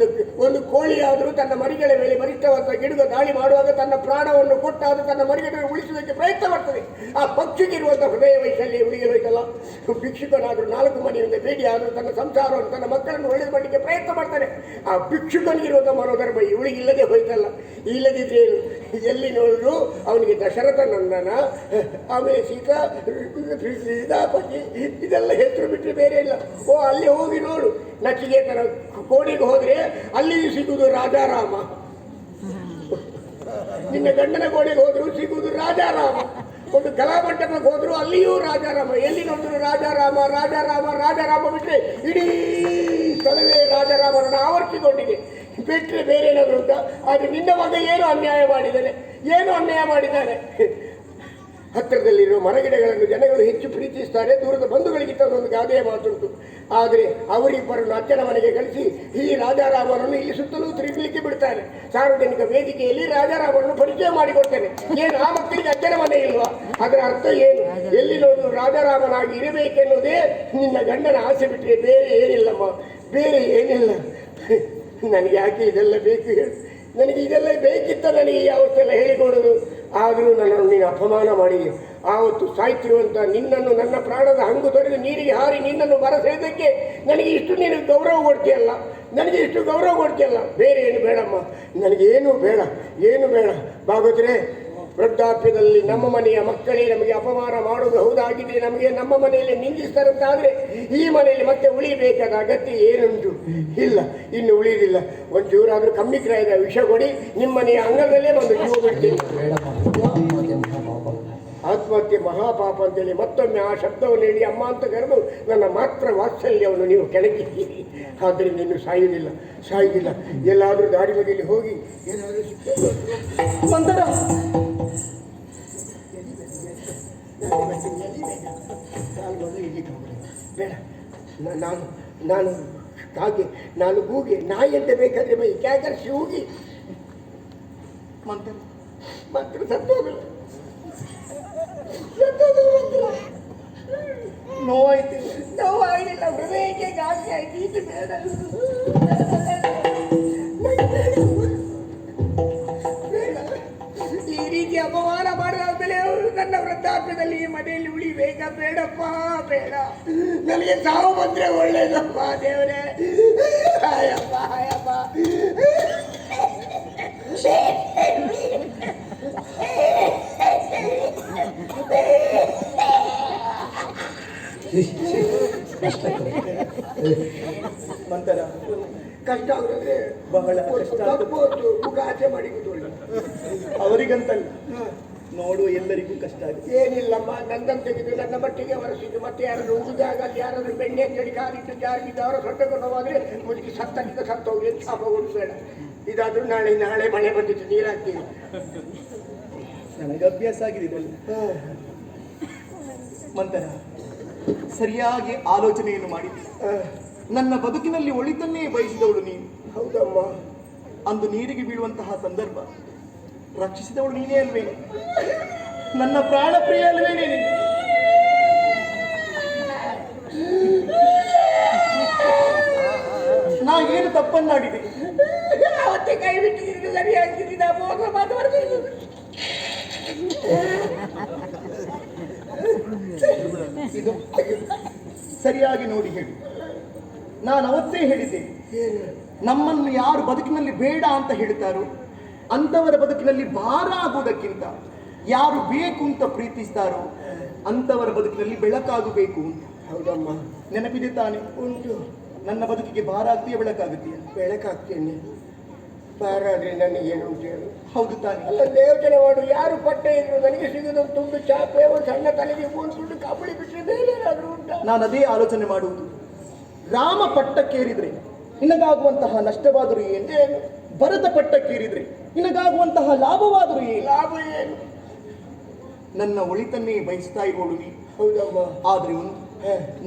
ಒಂದು ಕೋಳಿಯಾದರೂ ತನ್ನ ಮರಿಗಳ ಮೇಲೆ ಬಲಿಷ್ಠವಾದ ಗಿಡುಗ ದಾಳಿ ಮಾಡುವಾಗ ತನ್ನ ಪ್ರಾಣವನ್ನು ಕೊಟ್ಟಾದರೂ ತನ್ನ ಮರಿಗಳನ್ನು ಉಳಿಸುವುದಕ್ಕೆ ಪ್ರಯತ್ನ ಮಾಡ್ತದೆ. ಆ ಪಕ್ಷಿಗಿರುವಂಥ ಹೃದಯ ವಯಸ್ಸಲ್ಲಿ ಇವಳಿಗೆ ಹೋಯ್ತಲ್ಲ. ಭಿಕ್ಷುಕನಾದರೂ 4 ಮನೆಯಿಂದ ಬೇಡಿ ಆದರೂ ತನ್ನ ಸಂಸಾರವನ್ನು, ತನ್ನ ಮಕ್ಕಳನ್ನು ಒಳ್ಳೆದು ಮಾಡಲಿಕ್ಕೆ ಪ್ರಯತ್ನ ಮಾಡ್ತಾನೆ. ಆ ಭಿಕ್ಷುಕನಿಗಿರುವಂಥ ಮನೋಧರ್ಮ ಇವಳಿಗೆ ಇಲ್ಲದೆ ಹೋಯ್ತಲ್ಲ. ಇಲ್ಲದಿದ್ರೆ ಏನು? ಎಲ್ಲಿ ನೋಡಿದ್ರು ಅವನಿಗೆ ದಶರಥ ನಂದನ, ಆಮೇಲೆ ಸೀತಾಪತಿ, ಇದೆಲ್ಲ ಹೆಸರು ಬಿಟ್ಟರೆ ಬೇರೆ ಇಲ್ಲ. ಅಲ್ಲಿ ಹೋಗಿ ನೋಡು. ನಚಿಕೇತನ ಕೋಣೆಗೆ ಹೋದ್ರೆ ಅಲ್ಲಿಯೂ ಸಿಗುವುದು ರಾಜಾರಾಮ. ನಿನ್ನ ಗಂಡನ ಕೋಣೆಗೆ ಹೋದ್ರು ಸಿಗುವುದು ರಾಜಾರಾಮ. ಒಂದು ಕಲಾಮಂಟಪಕ್ಕೆ ಹೋದ್ರು ಅಲ್ಲಿಯೂ ರಾಜಾರಾಮ. ಎಲ್ಲಿ ನೋಡಿದ್ರು ರಾಜಾರಾಮ ರಾಜಾರಾಮ ರಾಜಾರಾಮ ಬಿಟ್ಟರೆ ಇಡೀ ಸ್ಥಳವೇ ರಾಜಾರಾಮನನ್ನು ಆವರಿಸಿಕೊಂಡಿದೆ. ಬಿಟ್ಟರೆ ಬೇರೆ ಏನಾದರೂ ಉಂಟಾ? ಆದರೆ ನಿನ್ನ ಮಗ ಏನು ಅನ್ಯಾಯ ಮಾಡಿದ್ದಾನೆ? ಹತ್ತಿರದಲ್ಲಿರುವ ಮರಗಿಡಗಳನ್ನು ಜನಗಳು ಹೆಚ್ಚು ಪ್ರೀತಿಸ್ತಾರೆ. ದೂರದ ಬಂಧುಗಳಿಗಿಂತ ಒಂದು ಗಾದೆಯ ಮಾತುಂಟು. ಆದರೆ ಅವರಿಬ್ಬರನ್ನು ಅಜ್ಜನ ಮನೆಗೆ ಕಳಿಸಿ ಈ ರಾಜಾರಾಮನನ್ನು ಇಲ್ಲಿ ಸುತ್ತಲೂ ತಿರುಗಲಿಕ್ಕೆ ಬಿಡ್ತಾರೆ. ಸಾರ್ವಜನಿಕ ವೇದಿಕೆಯಲ್ಲಿ ರಾಜಾರಾಮನನ್ನು ಪರಿಚಯ ಮಾಡಿಕೊಡ್ತೇನೆ. ಏನು ಆ ಮಕ್ಕಳಿಗೆ ಅಜ್ಜನ ಮನೆ ಇಲ್ವಾ? ಅದರ ಅರ್ಥ ಏನು? ಎಲ್ಲಿ ನೋಡು ರಾಜಾರಾಮನಾಗಿ ಇರಬೇಕೆನ್ನುವುದೇ ನಿನ್ನ ಗಂಡನ ಆಸೆ ಬಿಟ್ಟರೆ ಬೇರೆ ಏನಿಲ್ಲಮ್ಮ, ಬೇರೆ ಏನಿಲ್ಲ. ನನಗೆ ಯಾಕೆ ಇದೆಲ್ಲ ಬೇಕು ಹೇಳು? ನನಗೆ ಇದೆಲ್ಲ ಬೇಕಿತ್ತ ನನಗೆ ಯಾವತ್ತೆಲ್ಲ ಹೇಳಿಕೊಡೋದು. ಆದರೂ ನನ್ನನ್ನು ನೀನು ಅಪಮಾನ ಮಾಡಿದೆ. ಆವತ್ತು ಸಾಯ್ತಿರುವಂಥ ನಿನ್ನನ್ನು ನನ್ನ ಪ್ರಾಣದ ಹಂಗು ತೊರೆದು ನೀರಿಗೆ ಹಾರಿ ನಿನ್ನನ್ನು ಬರಸೆಳೆದಕ್ಕೆ ನನಗೆ ಇಷ್ಟು ನೀನು ಗೌರವ ಕೊಡ್ತೀಯಲ್ಲ. ಬೇರೆ ಏನು ಬೇಡಮ್ಮ, ನನಗೇನು ಬೇಡ. ಭಾಗವತರೇ, ವೃದ್ಧಾಪ್ಯದಲ್ಲಿ ನಮ್ಮ ಮನೆಯ ಮಕ್ಕಳೇ ನಮಗೆ ಅಪಮಾನ ಮಾಡೋದು ಹೌದಾಗಿದೆ. ನಮಗೆ ನಮ್ಮ ಮನೆಯಲ್ಲಿ ನಿಂದಿಸ್ತಾರಂತಾದರೆ ಈ ಮನೆಯಲ್ಲಿ ಮತ್ತೆ ಉಳಿಬೇಕಾದ ಅಗತ್ಯ ಏನುಂಟು? ಇಲ್ಲ, ಇನ್ನು ಉಳಿಯುವುದಿಲ್ಲ. ಒಂಚೂರಾದರೂ ಕಮ್ಮಿ ಕ್ರಾಯದ ವಿಷ ಕೊಡಿ, ನಿಮ್ಮ ಮನೆಯ ಅಂಗಳದಲ್ಲೇ ಬಂದು ಜೀವ ಬಿಡ್ತೀನಿ. ಆತ್ಮಹತ್ಯೆ ಮಹಾಪಾಪ ಅಂತೇಳಿ ಮತ್ತೊಮ್ಮೆ ಆ ಶಬ್ದವನ್ನು ಹೇಳಿ ಅಮ್ಮ ಅಂತ ಕರೆದು ನನ್ನ ಮಾತ್ರ ವಾತ್ಸಲ್ಯವನ್ನು ನೀವು ಕೆಣಕಿದ್ದೀರಿ. ಆದ್ದರಿಂದ ಇನ್ನು ಸಾಯುವುದಿಲ್ಲ. ಎಲ್ಲಾದರೂ ದಾರಿ ಬದಿಯಲ್ಲಿ ಹೋಗಿ ಏನಾದರೂ ಬೇಡ. ನಾನು ಹಾಗೆ ನಾನು ಗೂಗೆ ನಾಯಿ ಅಂತ ಬೇಕಾದ್ರೆ ಬೈ ಕ್ಯಾಕರ್ಸಿ ಹೋಗಿ ಮಂತ್ರ ಮಂತ್ರ ಸತ್ತೋಗಲ್ಲ ನೋವಾಯ್ತು. ನೋವಾಗಿಲ್ಲ, ಹೃದಯಕ್ಕೆ ಗಾಳಿ ಆಯ್ತು. ಇದು ಬೇಡ, ಬೇಡ. ಈ ರೀತಿ ಅಪಮಾನ ಮಾಡಿದಾದ್ಮೇಲೆ ನನ್ನ ವೃದ್ಧಾಪ್ಯದಲ್ಲಿ ಈ ಮನೆಯಲ್ಲಿ ಉಳಿಬೇಕಾ? ಬೇಡಪ್ಪ, ಬೇಡ. ನನಗೆ ಸಾವು ಬಂದ್ರೆ ಒಳ್ಳೇದಪ್ಪ ದೇವರೇ. ಹಾಯಪ್ಪ, ಹಾಯಪ್ಪ. ಮಂತರ ಕಷ್ಟ ಆಗುತ್ತೆ, ಬಹಳ ಕಷ್ಟ ಆಗುತ್ತೆ. ತಪ್ಪು ಮುಖ ಆಚೆ ಮಾಡಿ ಕೂತ್ಕೊಳ್ಳಿ. ಅವರಿಗಂತಲ್ಲ, ನೋಡುವ ಎಲ್ಲರಿಗೂ ಕಷ್ಟ ಆಗುತ್ತೆ. ಏನಿಲ್ಲಮ್ಮ, ನಂದನ್ನು ತೆಗೆದು ನನ್ನ ಮಟ್ಟಿಗೆ ಹೊರಸಿದ್ದು ಮತ್ತೆ ಯಾರಾದ್ರೂ ಉಳಿದಾಗ ಅಲ್ಲಿ ಯಾರಾದ್ರೂ ಬೆಣ್ಣೆ ಚಳಿ ಕಾಲಿಟ್ಟು ಜಾರಿಗಿದ್ದು ಅವರ ಸೊಟ್ಟಕೊಂಡು ಹೋದ್ರೆ ಮುದುಕಿ ಸತ್ತಲ್ಲಿದ್ದ ಸತ್ತೋಗಿ ಶಾಪ ಬೇಡ. ಇದಾದ್ರೂ ನಾಳೆ ಮಳೆ ಬಂದಿತ್ತು, ನೀರಾಗ್ತೀವಿ. ನನಗೆ ಅಭ್ಯಾಸ ಆಗಿದೆ ಇದೆಲ್ಲ. ಮಂತರ ಸರಿಯಾಗಿ ಆಲೋಚನೆಯನ್ನು ಮಾಡಿದ್ದೆ. ನನ್ನ ಬದುಕಿನಲ್ಲಿ ಒಳಿತನ್ನೇ ಬಯಸಿದವಳು ನೀನು. ಹೌದಮ್ಮ. ಅಂದು ನೀರಿಗೆ ಬೀಳುವಂತಹ ಸಂದರ್ಭ ರಕ್ಷಿಸಿದವಳು ನೀನೇ ಅಲ್ವೇನೆ? ನನ್ನ ಪ್ರಾಣ ಪ್ರಿಯ ಅಲ್ವೇನೆ ನೀನು? ನಾ ಏನು ತಪ್ಪನ್ನಾಡಿದೆ? ಅವತ್ತೆ ಕೈ ಬಿಟ್ಟಿದ್ದು ಸರಿ ಆಗ್ತಿದ್ದ ಮೋಸ ಮಾತಾಡ್ತಿದ್ದು. ಇದು ಸರಿಯಾಗಿ ನೋಡಿ ಹೇಳಿ. ನಾನು ಅವತ್ತೇ ಹೇಳಿದ್ದೆ, ನಮ್ಮನ್ನು ಯಾರು ಬದುಕಿನಲ್ಲಿ ಬೇಡ ಅಂತ ಹೇಳ್ತಾರೋ ಅಂಥವರ ಬದುಕಿನಲ್ಲಿ ಭಾರ ಆಗುವುದಕ್ಕಿಂತ ಯಾರು ಬೇಕು ಅಂತ ಪ್ರೀತಿಸ್ತಾರೋ ಅಂಥವರ ಬದುಕಿನಲ್ಲಿ ಬೆಳಕಾಗಬೇಕು ಅಂತ. ಹೌದಮ್ಮ, ನೆನಪಿದೆ ತಾನೆ? ಉಂಟು. ನನ್ನ ಬದುಕಿಗೆ ಭಾರ ಆಗ್ತೀಯ, ಬೆಳಕಾಗುತ್ತೀಯ? ಬೆಳಕಾಗ್ತೇನೆ. ಬಾರಾದ್ರೆ ನನಗೇನುಂಟು ಹೇಳು? ಹೌದು ತಾನೆ? ಅಲ್ಲ, ಯೋಚನೆ ಮಾಡು. ಯಾರು ಪಟ್ಟ ಇದ್ರು ನನಗೆ ಸಿಗೋದು ತುಂಡು ಚಾಪೆ, ಒಂದು ಸಣ್ಣ ತಲೆಗೆ ಒಂದು ತುಂಡು ಕಾಪುಳಿ ಬಿಟ್ಟರೆ ಬೇರೆ ಏನಾದರೂ ಉಂಟಾ? ನಾನು ಅದೇ ಆಲೋಚನೆ ಮಾಡುವುದು. ರಾಮ ಪಟ್ಟಕ್ಕೇರಿದ್ರೆ ನಿನಗಾಗುವಂತಹ ನಷ್ಟವಾದರೂ ಏನು? ಭರತ ಪಟ್ಟಕ್ಕೇರಿದ್ರೆ ನಿನಗಾಗುವಂತಹ ಲಾಭವಾದರೂ ಏನು? ಲಾಭ ಏನು? ನನ್ನ ಒಳಿತನ್ನೇ ಬಯಸ್ತಾ ಇರೋಳು ನೀ. ಹೌದಮ್ಮ. ಆದ್ರೆ ಒಂದು,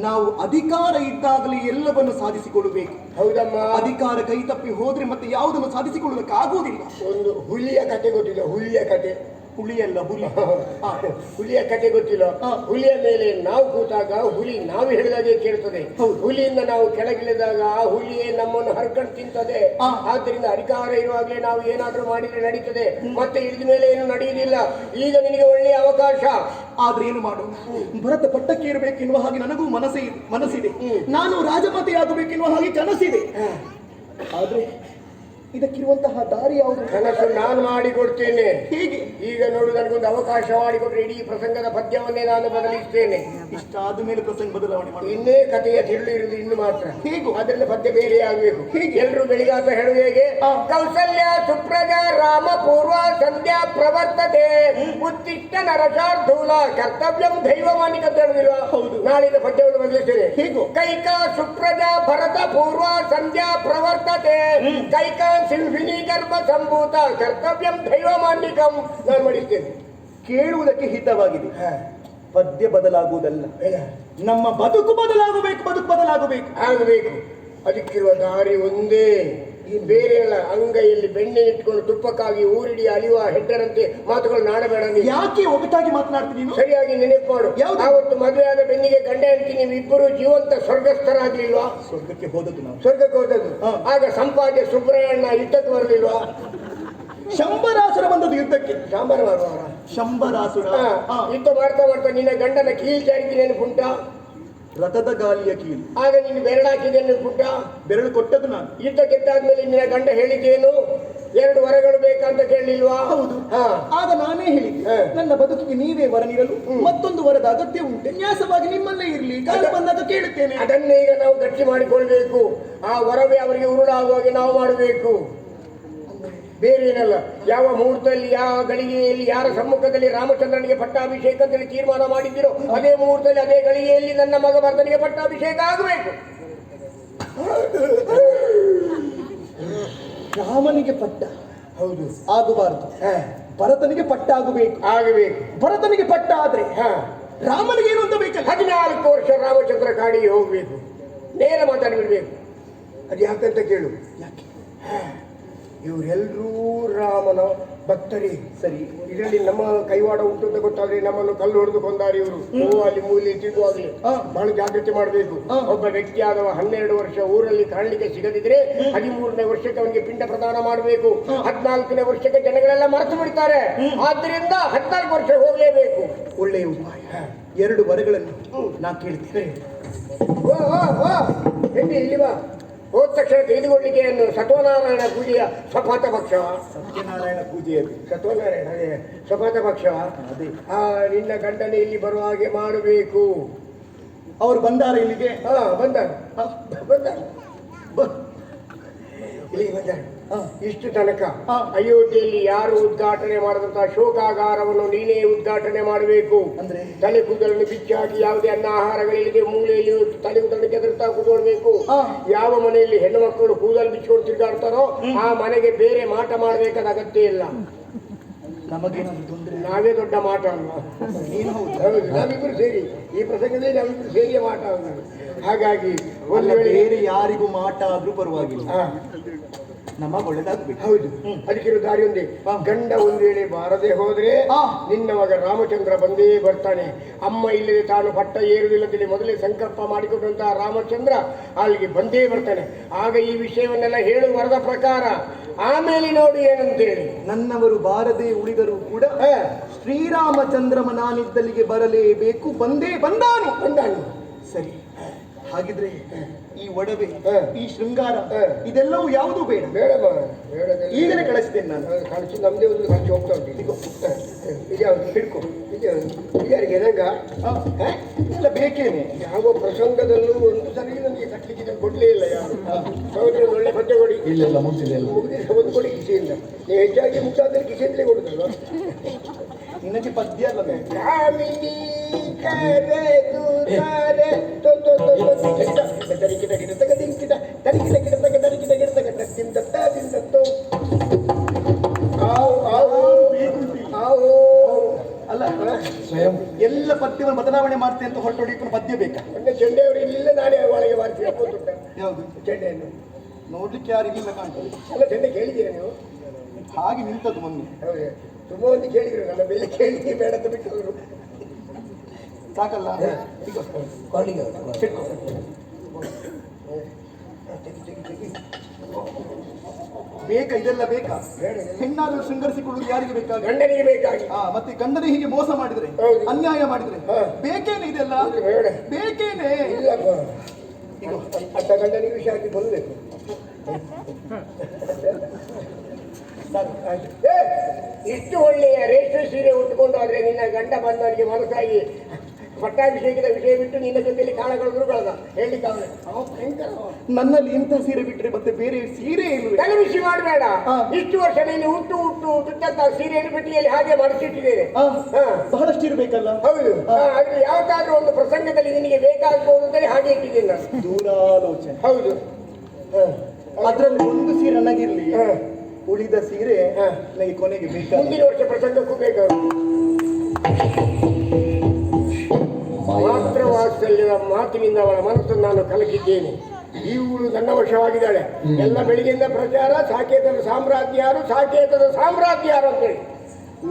ನಾವು ಅಧಿಕಾರ ಇದ್ದಾಗಲೇ ಎಲ್ಲವನ್ನು ಸಾಧಿಸಿಕೊಳ್ಳಬೇಕು. ಹೌದಮ್ಮ. ಅಧಿಕಾರ ಕೈ ತಪ್ಪಿ ಹೋದ್ರೆ ಮತ್ತೆ ಯಾವುದನ್ನು ಸಾಧಿಸಿಕೊಳ್ಳುವುದಕ್ಕೆ ಆಗುವುದಿಲ್ಲ. ಒಂದು ಹುಲಿಯ ಕತೆ ಗೊತ್ತಿಲ್ಲ? ಹುಲಿಯ ಕತೆ, ಹುಲಿಯಲ್ಲ ಹುಲಿ. ಹುಲಿಯ ಕತೆ ಗೊತ್ತಿಲ್ಲ? ಹುಲಿಯ ಮೇಲೆ ನಾವು ಕೂತಾಗ ಹುಲಿ ನಾವು ಹೇಳಿದಾಗೆ ಕೇಳ್ತದೆ. ಹುಲಿಯಿಂದ ನಾವು ಕೆಳಗಿಳಿದಾಗ ಆ ಹುಲಿಯೇ ನಮ್ಮನ್ನು ಹರ್ಕೊಂಡು ತಿಂತದೆ. ಆದ್ದರಿಂದ ಅಧಿಕಾರ ಇರುವಾಗಲೇ ನಾವು ಏನಾದ್ರೂ ಮಾಡಿದ್ರೆ ನಡೀತದೆ, ಮತ್ತೆ ಇಳಿದ ಮೇಲೆ ಏನು ನಡೆಯುವುದಿಲ್ಲ. ಈಗ ನಿನಗೆ ಒಳ್ಳೆಯ ಅವಕಾಶ. ಆದ್ರೆ ಏನು ಮಾಡು, ಭರತ ಪಟ್ಟಕ್ಕೇರಬೇಕೆನ್ನುವ ಹಾಗೆ ನನಗೂ ಮನಸ್ಸಿದೆ. ನಾನು ರಾಜಮಾತೆ ಆಗಬೇಕೆನ್ನುವ ಹಾಗೆ ಕನಸಿದೆ. ಆದ್ರೆ ಇದಕ್ಕಿರುವಂತಹ ದಾರಿ ಯಾವುದು? ಕನಸು ನಾನು ಮಾಡಿಕೊಡ್ತೇನೆ. ಹೀಗೆ ಈಗ ನೋಡು, ನನಗೊಂದು ಅವಕಾಶ ಮಾಡಿಕೊಟ್ರೆ ಇಡೀ ಪ್ರಸಂಗದ ಪದ್ಯವನ್ನೇ ನಾನು ಬದಲಿಸ್ತೇನೆ. ಇಷ್ಟಾದ ಮೇಲೆ ಪ್ರಸಂಗ ಬದಲಾವಣೆ ಮಾಡಿ. ಇನ್ನೇ ಕಥೆಯ ತಿರುಳು ಇರುವುದು ಇನ್ನು ಮಾತ್ರ. ಹೇಗೂ ಅದರಿಂದ ಪದ್ಯ ಬೇರೆ ಆಗಬೇಕು. ಹೀಗೆ ಎಲ್ರು ಬೆಳಿಗಾತ ಹೇಳುವ ಹೇಗೆ? ಕೌಸಲ್ಯ ಸುಪ್ರಜಾ ರಾಮ ಪೂರ್ವ ಸಂಧ್ಯಾ ಪ್ರವರ್ತತೆ ಉತ್ತಿಷ್ಟ ನರಶಾರ್ಧೂಲ ಕರ್ತವ್ಯಂ ದೈವಮಾನಿಕ ಅಂತ ಹೇಳುದಿಲ್ವಾ? ಹೌದು. ನಾಳಿನ ಪದ್ಯವನ್ನು ಬದಲಿಸ್ತೇನೆ. ಹೇಗೂ ಕೈಕಾ ಸುಪ್ರಜಾ ಭರತ ಪೂರ್ವ ಸಂಧ್ಯಾ ಪ್ರವರ್ತತೆ ಕೈಕಾ ಸಿಂಹಿನಿ ಗರ್ಭ ಸಂಭೂತ ಕರ್ತವ್ಯಂ ದೈವಮಾನ್ಯಿಕಂ. ನಾನು ಮಾಡಿಸ್ತೇನೆ. ಕೇಳುವುದಕ್ಕೆ ಹಿತವಾಗಿದೆ. ಪದ್ಯ ಬದಲಾಗುವುದಲ್ಲ, ನಮ್ಮ ಬದುಕು ಬದಲಾಗಬೇಕು. ಬದುಕು ಬದಲಾಗಬೇಕು ಆಗಬೇಕು. ಅದಕ್ಕಿರುವ ದಾರಿ ಒಂದೇ, ಬೇರೆ ಅಲ್ಲ. ಅಂಗೈಯಲ್ಲಿ ಬೆಣ್ಣೆ ಇಟ್ಕೊಂಡು ತುಪ್ಪಕ್ಕಾಗಿ ಊರಿಡಿ ಅಲಿಯುವ ಹೆಡ್ಡರಂತೆ ಮಾತುಗಳು ನಾಡಬೇಡ. ಯಾಕೆ ಒಗಟಾಗಿ ಮಾತನಾಡ್ತೀನಿ ನೀನು? ಸರಿಯಾಗಿ ನೆನಪು ಮಾಡು. ಆವತ್ತು ಮದುವೆ ಆದ ಬೆನ್ನಿಗೆ ಗಂಡ ಹೆಂಡತಿ ನೀವು ಇಬ್ಬರು ಜೀವಂತ ಸ್ವರ್ಗಸ್ಥರಾಗ್ಲಿಲ್ವಾ? ಸ್ವರ್ಗಕ್ಕೆ ಹೋದದ್ದು ನಾವು. ಸ್ವರ್ಗಕ್ಕೆ ಹೋದದ್ದು. ಆಗ ಸಂಪಾದ್ಯ ಸುಬ್ರಹ್ಮಣ್ಯ ಯುದ್ಧಕ್ಕೆ ಬರಲಿಲ್ವಾ? ಶಂಬರಾಸುರ ಬಂದದ್ದು ಯುದ್ಧಕ್ಕೆ. ಸಾಂಬಾರು ಮಾಡುವವರ ಶಂಬರಾಸುರ ಯುದ್ಧ ಮಾಡ್ತಾ ಮಾಡ್ತಾ ನಿನ್ನ ಗಂಡನ ಕೀಲ್ ಜಾರಿದ್ದೀನಿ ನೆನಪುಂಟ? ರಥದ ಗಾಲಿಯ ಕೀಲು. ಆಗ ನೀನು ಬೆರಳಾಕಿದೆ ನೆನಪುಂಟ? ಬೆರಳು ಕೊಟ್ಟದ್ದು ನಾನು. ಯುದ್ಧ ಗೆದ್ದಾದ್ಮೇಲೆ ನಿನ್ನ ಗಂಡ ಹೇಳಿದ್ದೇನು? 2 ವರಗಳು ಬೇಕಂತ ಕೇಳಲಿಲ್ವಾ? ಹೌದು. ಆಗ ನಾನೇ ಹೇಳಿದ್ದೆ, ನನ್ನ ಬದುಕಿಗೆ ನೀವೇ ವರನಿರಲು ಮತ್ತೊಂದು ವರದ ಅಗತ್ಯ ಉಂಟು. ನ್ಯಾಸವಾಗಿ ನಿಮ್ಮಲ್ಲೇ ಇರಲಿ, ಕಾಲ ಬಂದಾಗ ಕೇಳುತ್ತೇನೆ. ಅದನ್ನೇ ಈಗ ನಾವು ಗಟ್ಟಿ ಮಾಡಿಕೊಳ್ಬೇಕು. ಆ ವರವೇ ಅವರಿಗೆ ಉರುಳಾಗುವಾಗೆ ನಾವು ಮಾಡಬೇಕು, ಬೇರೆ ಏನಲ್ಲ. ಯಾವ ಮುಹೂರ್ತದಲ್ಲಿ, ಯಾವ ಗಳಿಗೆಯಲ್ಲಿ, ಯಾರ ಸಮ್ಮುಖದಲ್ಲಿ ರಾಮಚಂದ್ರನಿಗೆ ಪಟ್ಟಾಭಿಷೇಕ ಅಂತೇಳಿ ತೀರ್ಮಾನ ಮಾಡಿದ್ದೀರೋ ಅದೇ ಮುಹೂರ್ತದಲ್ಲಿ, ಅದೇ ಗಳಿಗೆಯಲ್ಲಿ ನನ್ನ ಮಗ ಭರತನಿಗೆ ಪಟ್ಟಾಭಿಷೇಕ ಆಗಬೇಕು. ರಾಮನಿಗೆ ಪಟ್ಟ ಹೌದು ಆಗಬಾರದು, ಭರತನಿಗೆ ಪಟ್ಟ ಆಗಬೇಕು. ಭರತನಿಗೆ ಪಟ್ಟ ಆದ್ರೆ ರಾಮನಿಗೆ ಏನು ಅಂತ ಬೇಕಲ್ಲ? 14 ವರ್ಷ ರಾಮಚಂದ್ರ ಕಾಡಿಗೆ ಹೋಗ್ಬೇಕು, ನೇರ ಮಾತಾಡಿಬಿಡ್ಬೇಕು. ಅದು ಯಾಕಂತ ಕೇಳು. ಯಾಕೆ? ಇವರೆಲ್ಲರೂ ರಾಮನ ಭಕ್ತರೇ. ಸರಿ. ಇದರಲ್ಲಿ ನಮ್ಮ ಕೈವಾಡ ಉಂಟು ಅಂತ ಗೊತ್ತಾದ್ರೆ ನಮ್ಮನ್ನು ಕಲ್ಲು ಹೊಡೆದು ಕೊಂದಾರೆ ಇವರು. ಅಲ್ಲಿ ಮೂಲೆ ತಿರುಗುವಾಗಲಿ ಬಹಳ ಜಾಗ್ರತೆ ಮಾಡಬೇಕು. ಒಬ್ಬ ವ್ಯಕ್ತಿ ಆದವ 12 ವರ್ಷ ಊರಲ್ಲಿ ಕಾಣಲಿಕ್ಕೆ ಸಿಗದಿದ್ರೆ 13ನೇ ವರ್ಷಕ್ಕೆ ಅವನಿಗೆ ಪಿಂಡ ಪ್ರದಾನ ಮಾಡಬೇಕು. 14ನೇ ವರ್ಷಕ್ಕೆ ಜನಗಳೆಲ್ಲ ಮರೆತು ಬಿಡ್ತಾರೆ. ಆದ್ದರಿಂದ 14 ವರ್ಷ ಹೋಗಲೇಬೇಕು. ಒಳ್ಳೆಯ ಉಪಾಯ. 2 ವರಗಳನ್ನು ನಾ ಕೇಳ್ತೇನೆ. ಇಲ್ಲಿ ಬಾ. ಹೋದ ತಕ್ಷಣ ತೆಗೆದುಕೊಳ್ಳಿಕ್ಕೆ ಸತ್ವನಾರಾಯಣ ಪೂಜೆಯ ಸ್ವಪಾತ ಪಕ್ಷವ. ಸತ್ಯನಾರಾಯಣ ಪೂಜೆಯಲ್ಲಿ ಸತ್ವನಾರಾಯಣ ಅದೇ ಸ್ವಪಾತ ಪಕ್ಷವ. ಅದೇ ನಿನ್ನ ಗಂಡನೇ ಇಲ್ಲಿ ಬರುವ ಹಾಗೆ ಮಾಡಬೇಕು. ಅವರು ಬಂದಾರ ಇಲ್ಲಿಗೆ? ಬಂದ ಇಲ್ಲಿಗೆ ಬಂದ. ಇಷ್ಟು ತನಕ ಅಯೋಧ್ಯೆಯಲ್ಲಿ ಯಾರು ಉದ್ಘಾಟನೆ ಮಾಡದಂತಹ ಶೋಕಾಗಾರವನ್ನು ನೀನೇ ಉದ್ಘಾಟನೆ ಮಾಡಬೇಕು. ಅಂದ್ರೆ ತಲೆ ಕೂದಲನ್ನು ಬಿಚ್ಚಾಕಿ ಯಾವುದೇ ಅನ್ನ ಆಹಾರಗಳಿಲ್ಲದೆ ಮೂಲೆಯಲ್ಲಿ ತಲೆ ಕೂದಲನ್ನು ಕೆದರ್ತಾ ಕೂತ್ಕೊಳ್ಬೇಕು. ಯಾವ ಮನೆಯಲ್ಲಿ ಹೆಣ್ಣು ಮಕ್ಕಳು ಕೂದಲು ಬಿಚ್ಚಿಕೊಂಡು ತಿರುಗಾಡ್ತಾರೋ ಆ ಮನೆಗೆ ಬೇರೆ ಮಾಟ ಮಾಡಬೇಕಾದ ಅಗತ್ಯ ಇಲ್ಲ. ನಮಗೇನಾದ್ರು ತೊಂದರೆ? ನಾವೇ ದೊಡ್ಡ ಮಾಟ ಅಲ್ಲ. ನೀನು ಹೌದು. ಹೌದು, ನಾವಿಬ್ಬರು ಸೇರಿ ಈ ಪ್ರಸಂಗದಲ್ಲಿ ನಾವಿಬ್ಬರು ಸೇರಿಯೇ ಮಾಟ ಅಲ್ಲ. ಹಾಗಾಗಿ ಒಂದು ವೇಳೆ ಬೇರೆ ಯಾರಿಗೂ ಮಾಟ ಆದ್ರೂ ಪರವಾಗಿಲ್ಲ, ನಮಗ ಒಳ್ಳೇದಾಗ್ಬೇಕು. ಹೌದು, ಅದಕ್ಕಿರೋ ದಾರಿ ಒಂದೇ. ಗಂಡ ಒಂದು ವೇಳೆ ಬಾರದೆ ಹೋದ್ರೆ ನಿನ್ನ ಮಗ ರಾಮಚಂದ್ರ ಬಂದೇ ಬರ್ತಾನೆ. ಅಮ್ಮ ಇಲ್ಲದೆ ತಾನು ಪಟ್ಟ ಏರುವುದಿಲ್ಲದಲ್ಲಿ ಮೊದಲೇ ಸಂಕಲ್ಪ ಮಾಡಿಕೊಂಡಂತಹ ರಾಮಚಂದ್ರ ಅಲ್ಲಿಗೆ ಬಂದೇ ಬರ್ತಾನೆ. ಆಗ ಈ ವಿಷಯವನ್ನೆಲ್ಲ ಹೇಳು ವರದ ಪ್ರಕಾರ. ಆಮೇಲೆ ನೋಡಿ ಏನಂತೇಳಿ. ನನ್ನವರು ಬಾರದೆ ಉಳಿದರೂ ಕೂಡ ಶ್ರೀರಾಮಚಂದ್ರಮ ನಾನಿದ್ದಲ್ಲಿಗೆ ಬರಲೇಬೇಕು. ಬಂದಾನು. ಸರಿ, ಹಾಗಿದ್ರೆ ಈ ಒಡವೆ, ಈ ಶೃಂಗಾರ ಇದೆಲ್ಲವೂ ಯಾವುದೂ ಬೇಡ. ಈಗಲೇ ಕಳಿಸ್ತೇನೆ ನಾನು. ಕಳಿಸಿ ನಮ್ದೇ ಒಂದು ಖರ್ಚು ಹೋಗ್ತಾ ಉಂಟು. ಹಿಡ್ಕೊ. ಯಾರಿಗೆ ನಂಗ ಇಲ್ಲ ಬೇಕೇನೆ. ಯಾವ ಪ್ರಸಂಗದಲ್ಲೂ ಒಂದು ಸರಿ ನನಗೆ ಕಟ್ಲಿಕ್ಕೆ ಕೊಡ್ಲೇ ಇಲ್ಲ ಯಾರು. ಸಹೋದರ ಒಳ್ಳೆ ಪದ್ಯ ಕೊಡಿ. ಇಲ್ಲ ಮುಗಿದಿಲ್ಲ. ಒಂದು ಕೊಡಿ ಕಿಸೆಯಿಂದ. ನೀವು ಹೆಚ್ಚಾಗಿ ಮುಗ್ಸಾದ್ರೆ ಕಿಸೆಯಿಂದಲೇ ಕೊಡುದಲ್ವಾ? ನಿನಗೆ ಪದ್ಯ ಅಲ್ಲ ಕಾಮಿನಿ ಕರೆದುತಾರೆ ತರಿಕಿಟ ಗಿಡ ತಗದಿಕ್ಕಿಟ ತರಿಕಿಟ ಗಿಡ ತಗ ತರಿಕಿಟ ಗಿಡ ತಗ ತಿಂದತ್ತೋ ಅಲ್ಲ. ಸ್ವಯಂ ಎಲ್ಲ ಪದ್ಯವನ್ನು ಬದಲಾವಣೆ ಮಾಡ್ತೇನೆ ಅಂತ ಹೊರಟೊಡಿಕೊಂಡು ಪದ್ಯ ಬೇಕಾ? ಮೊನ್ನೆ ಚೆಂಡೆಯವರು ಇಲ್ಲ, ನಾನೇ ಒಳಗೆ ಮಾಡ್ತೀವಿ. ಯಾವುದು ಚೆಂಡೆಯನ್ನು ನೋಡ್ಲಿಕ್ಕೆ ಯಾರು ಇಲ್ಲ ಕಾಣ್ತದೆ. ಅಲ್ಲ, ಚೆಂಡೆ ಕೇಳಿದ್ದೀರಾ ನೀವು? ಹಾಗೆ ನಿಂತದ್ದು ಮೊನ್ನೆ. ಹೌದು, ತುಂಬಾ ಒಂದು ಕೇಳಿದ್ರು. ನನ್ನ ಮೇಲೆ ಕೇಳಿ ಬೇಡ ಅಂತ ಬಿಟ್ಟು ಅವರು ಸಾಕಲ್ಲ. ಬೇಕಾ ಇದೆಲ್ಲ ಬೇಕಾ? ಹೆಣ್ಣಾದರೂ ಶೃಂಗರಿಸಿಕೊಳ್ಳುವುದು ಯಾರಿಗೆ ಬೇಕಾಗ? ಗಂಡನಿಗೆ ಬೇಕಾಗಿ. ಮತ್ತೆ ಗಂಡನೇ ಹೀಗೆ ಮೋಸ ಮಾಡಿದ್ರೆ, ಅನ್ಯಾಯ ಮಾಡಿದ್ರೆ ಬೇಕೇನೆ ಇದೆಲ್ಲ? ಬೇಕೇನೆ. ಇಲ್ಲಪ್ಪ, ಅತ್ತ ಗಂಡನಿಗೆ ವಿಷಯ ಹಾಕಿ ಬರಬೇಕು. ಇಷ್ಟು ಒಳ್ಳೆಯ ರೇಷ್ಮೆ ಸೀರೆ ಉಟ್ಕೊಂಡು ಆದ್ರೆ ನಿನ್ನ ಗಂಡ ಬಂದವನಿಗೆ ಮನಸ್ಸಾಗಿ ಪಟ್ಟಾಭಿಷೇಕದ ವಿಷಯ ಬಿಟ್ಟು ನಿನ್ನ ಜೊತೆಯಲ್ಲಿ ಕಾಳಗಳು ಕಳೆದ ಹೇಳಿಕಾವನೆ. ನನ್ನಲ್ಲಿ ಇಂಥ ಸೀರೆ ಬಿಟ್ರೆ ಮತ್ತೆ ಬೇರೆ ಸೀರೆ ಇಲ್ವೇ? ತಲೆಬಿಸಿ ಮಾಡಬೇಡ. ಇಷ್ಟು ವರ್ಷ ನೀನು ಹುಟ್ಟು ಬಿಟ್ಟಂತ ಸೀರೆಯನ್ನು ಬಿಟ್ಟಿಯಲ್ಲಿ ಹಾಗೆ ಮಡಚಿಟ್ಟಿದ್ದೇನೆ. ಬಹಳಷ್ಟು ಇರ್ಬೇಕಲ್ಲ? ಹೌದು, ಅದು ಯಾವತ್ತಾದ್ರೂ ಒಂದು ಪ್ರಸಂಗದಲ್ಲಿ ನಿನಗೆ ಬೇಕಾಗಬಹುದು ಅಂತೇಳಿ ಹಾಗೆ ಇಟ್ಟಿದ್ದೀನಿ ನಾನು. ದೂರಾಲೋಚನೆ. ಹೌದು, ಅದ್ರಲ್ಲಿ ಒಂದು ಸೀರೆ ನನಗಿರ್ಲಿ, ಉಳಿದ ಸೀರೆ ನನಗೆ ಕೊನೆಗೆ ಬೇಕಾಗ ಮುಂದಿನ ವರ್ಷ ಪ್ರಸಂಗಕ್ಕೂ ಬೇಕಾಗುತ್ತೆ. ಮಾತ್ರ ವಾತ್ಸಲ್ಯದ ಮಾತಿನಿಂದ ಅವಳ ಮನಸ್ಸನ್ನು ನಾನು ಕಲಕಿದ್ದೇನೆ. ಇವಳು ನನ್ನ ವಶವಾಗಿದ್ದಾಳೆ. ಎಲ್ಲ ಬೆಳಿಗ್ಗೆಯಿಂದ ಪ್ರಚಾರ, ಸಾಕೇತದ ಸಾಮ್ರಾಜ್ಯ ಯಾರು, ಸಾಕೇತದ ಸಾಮ್ರಾಜ್ಯ ಯಾರು ಅಂತೇಳಿ.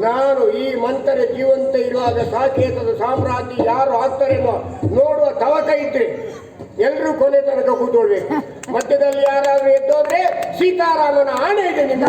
ನಾನು ಈ ಮಂತರ ಜೀವಂತ ಇರುವಾಗ ಸಾಕೇತದ ಸಾಮ್ರಾಜ್ಯ ಯಾರು ಆಗ್ತಾರೆ ನೋಡುವ ತವಕ ಇದ್ರೆ ಎಲ್ಲರೂ ಕೊನೆ ತನಕ ಕೂತ್ಕೊಳ್ಬೇಕು. ಮಧ್ಯದಲ್ಲಿ ಯಾರಾದ್ರೂ ಎದ್ದೋದ್ರೆ ಸೀತಾರಾಮನ ಆಣೆ ಇದೆ ನಿನ್ನ.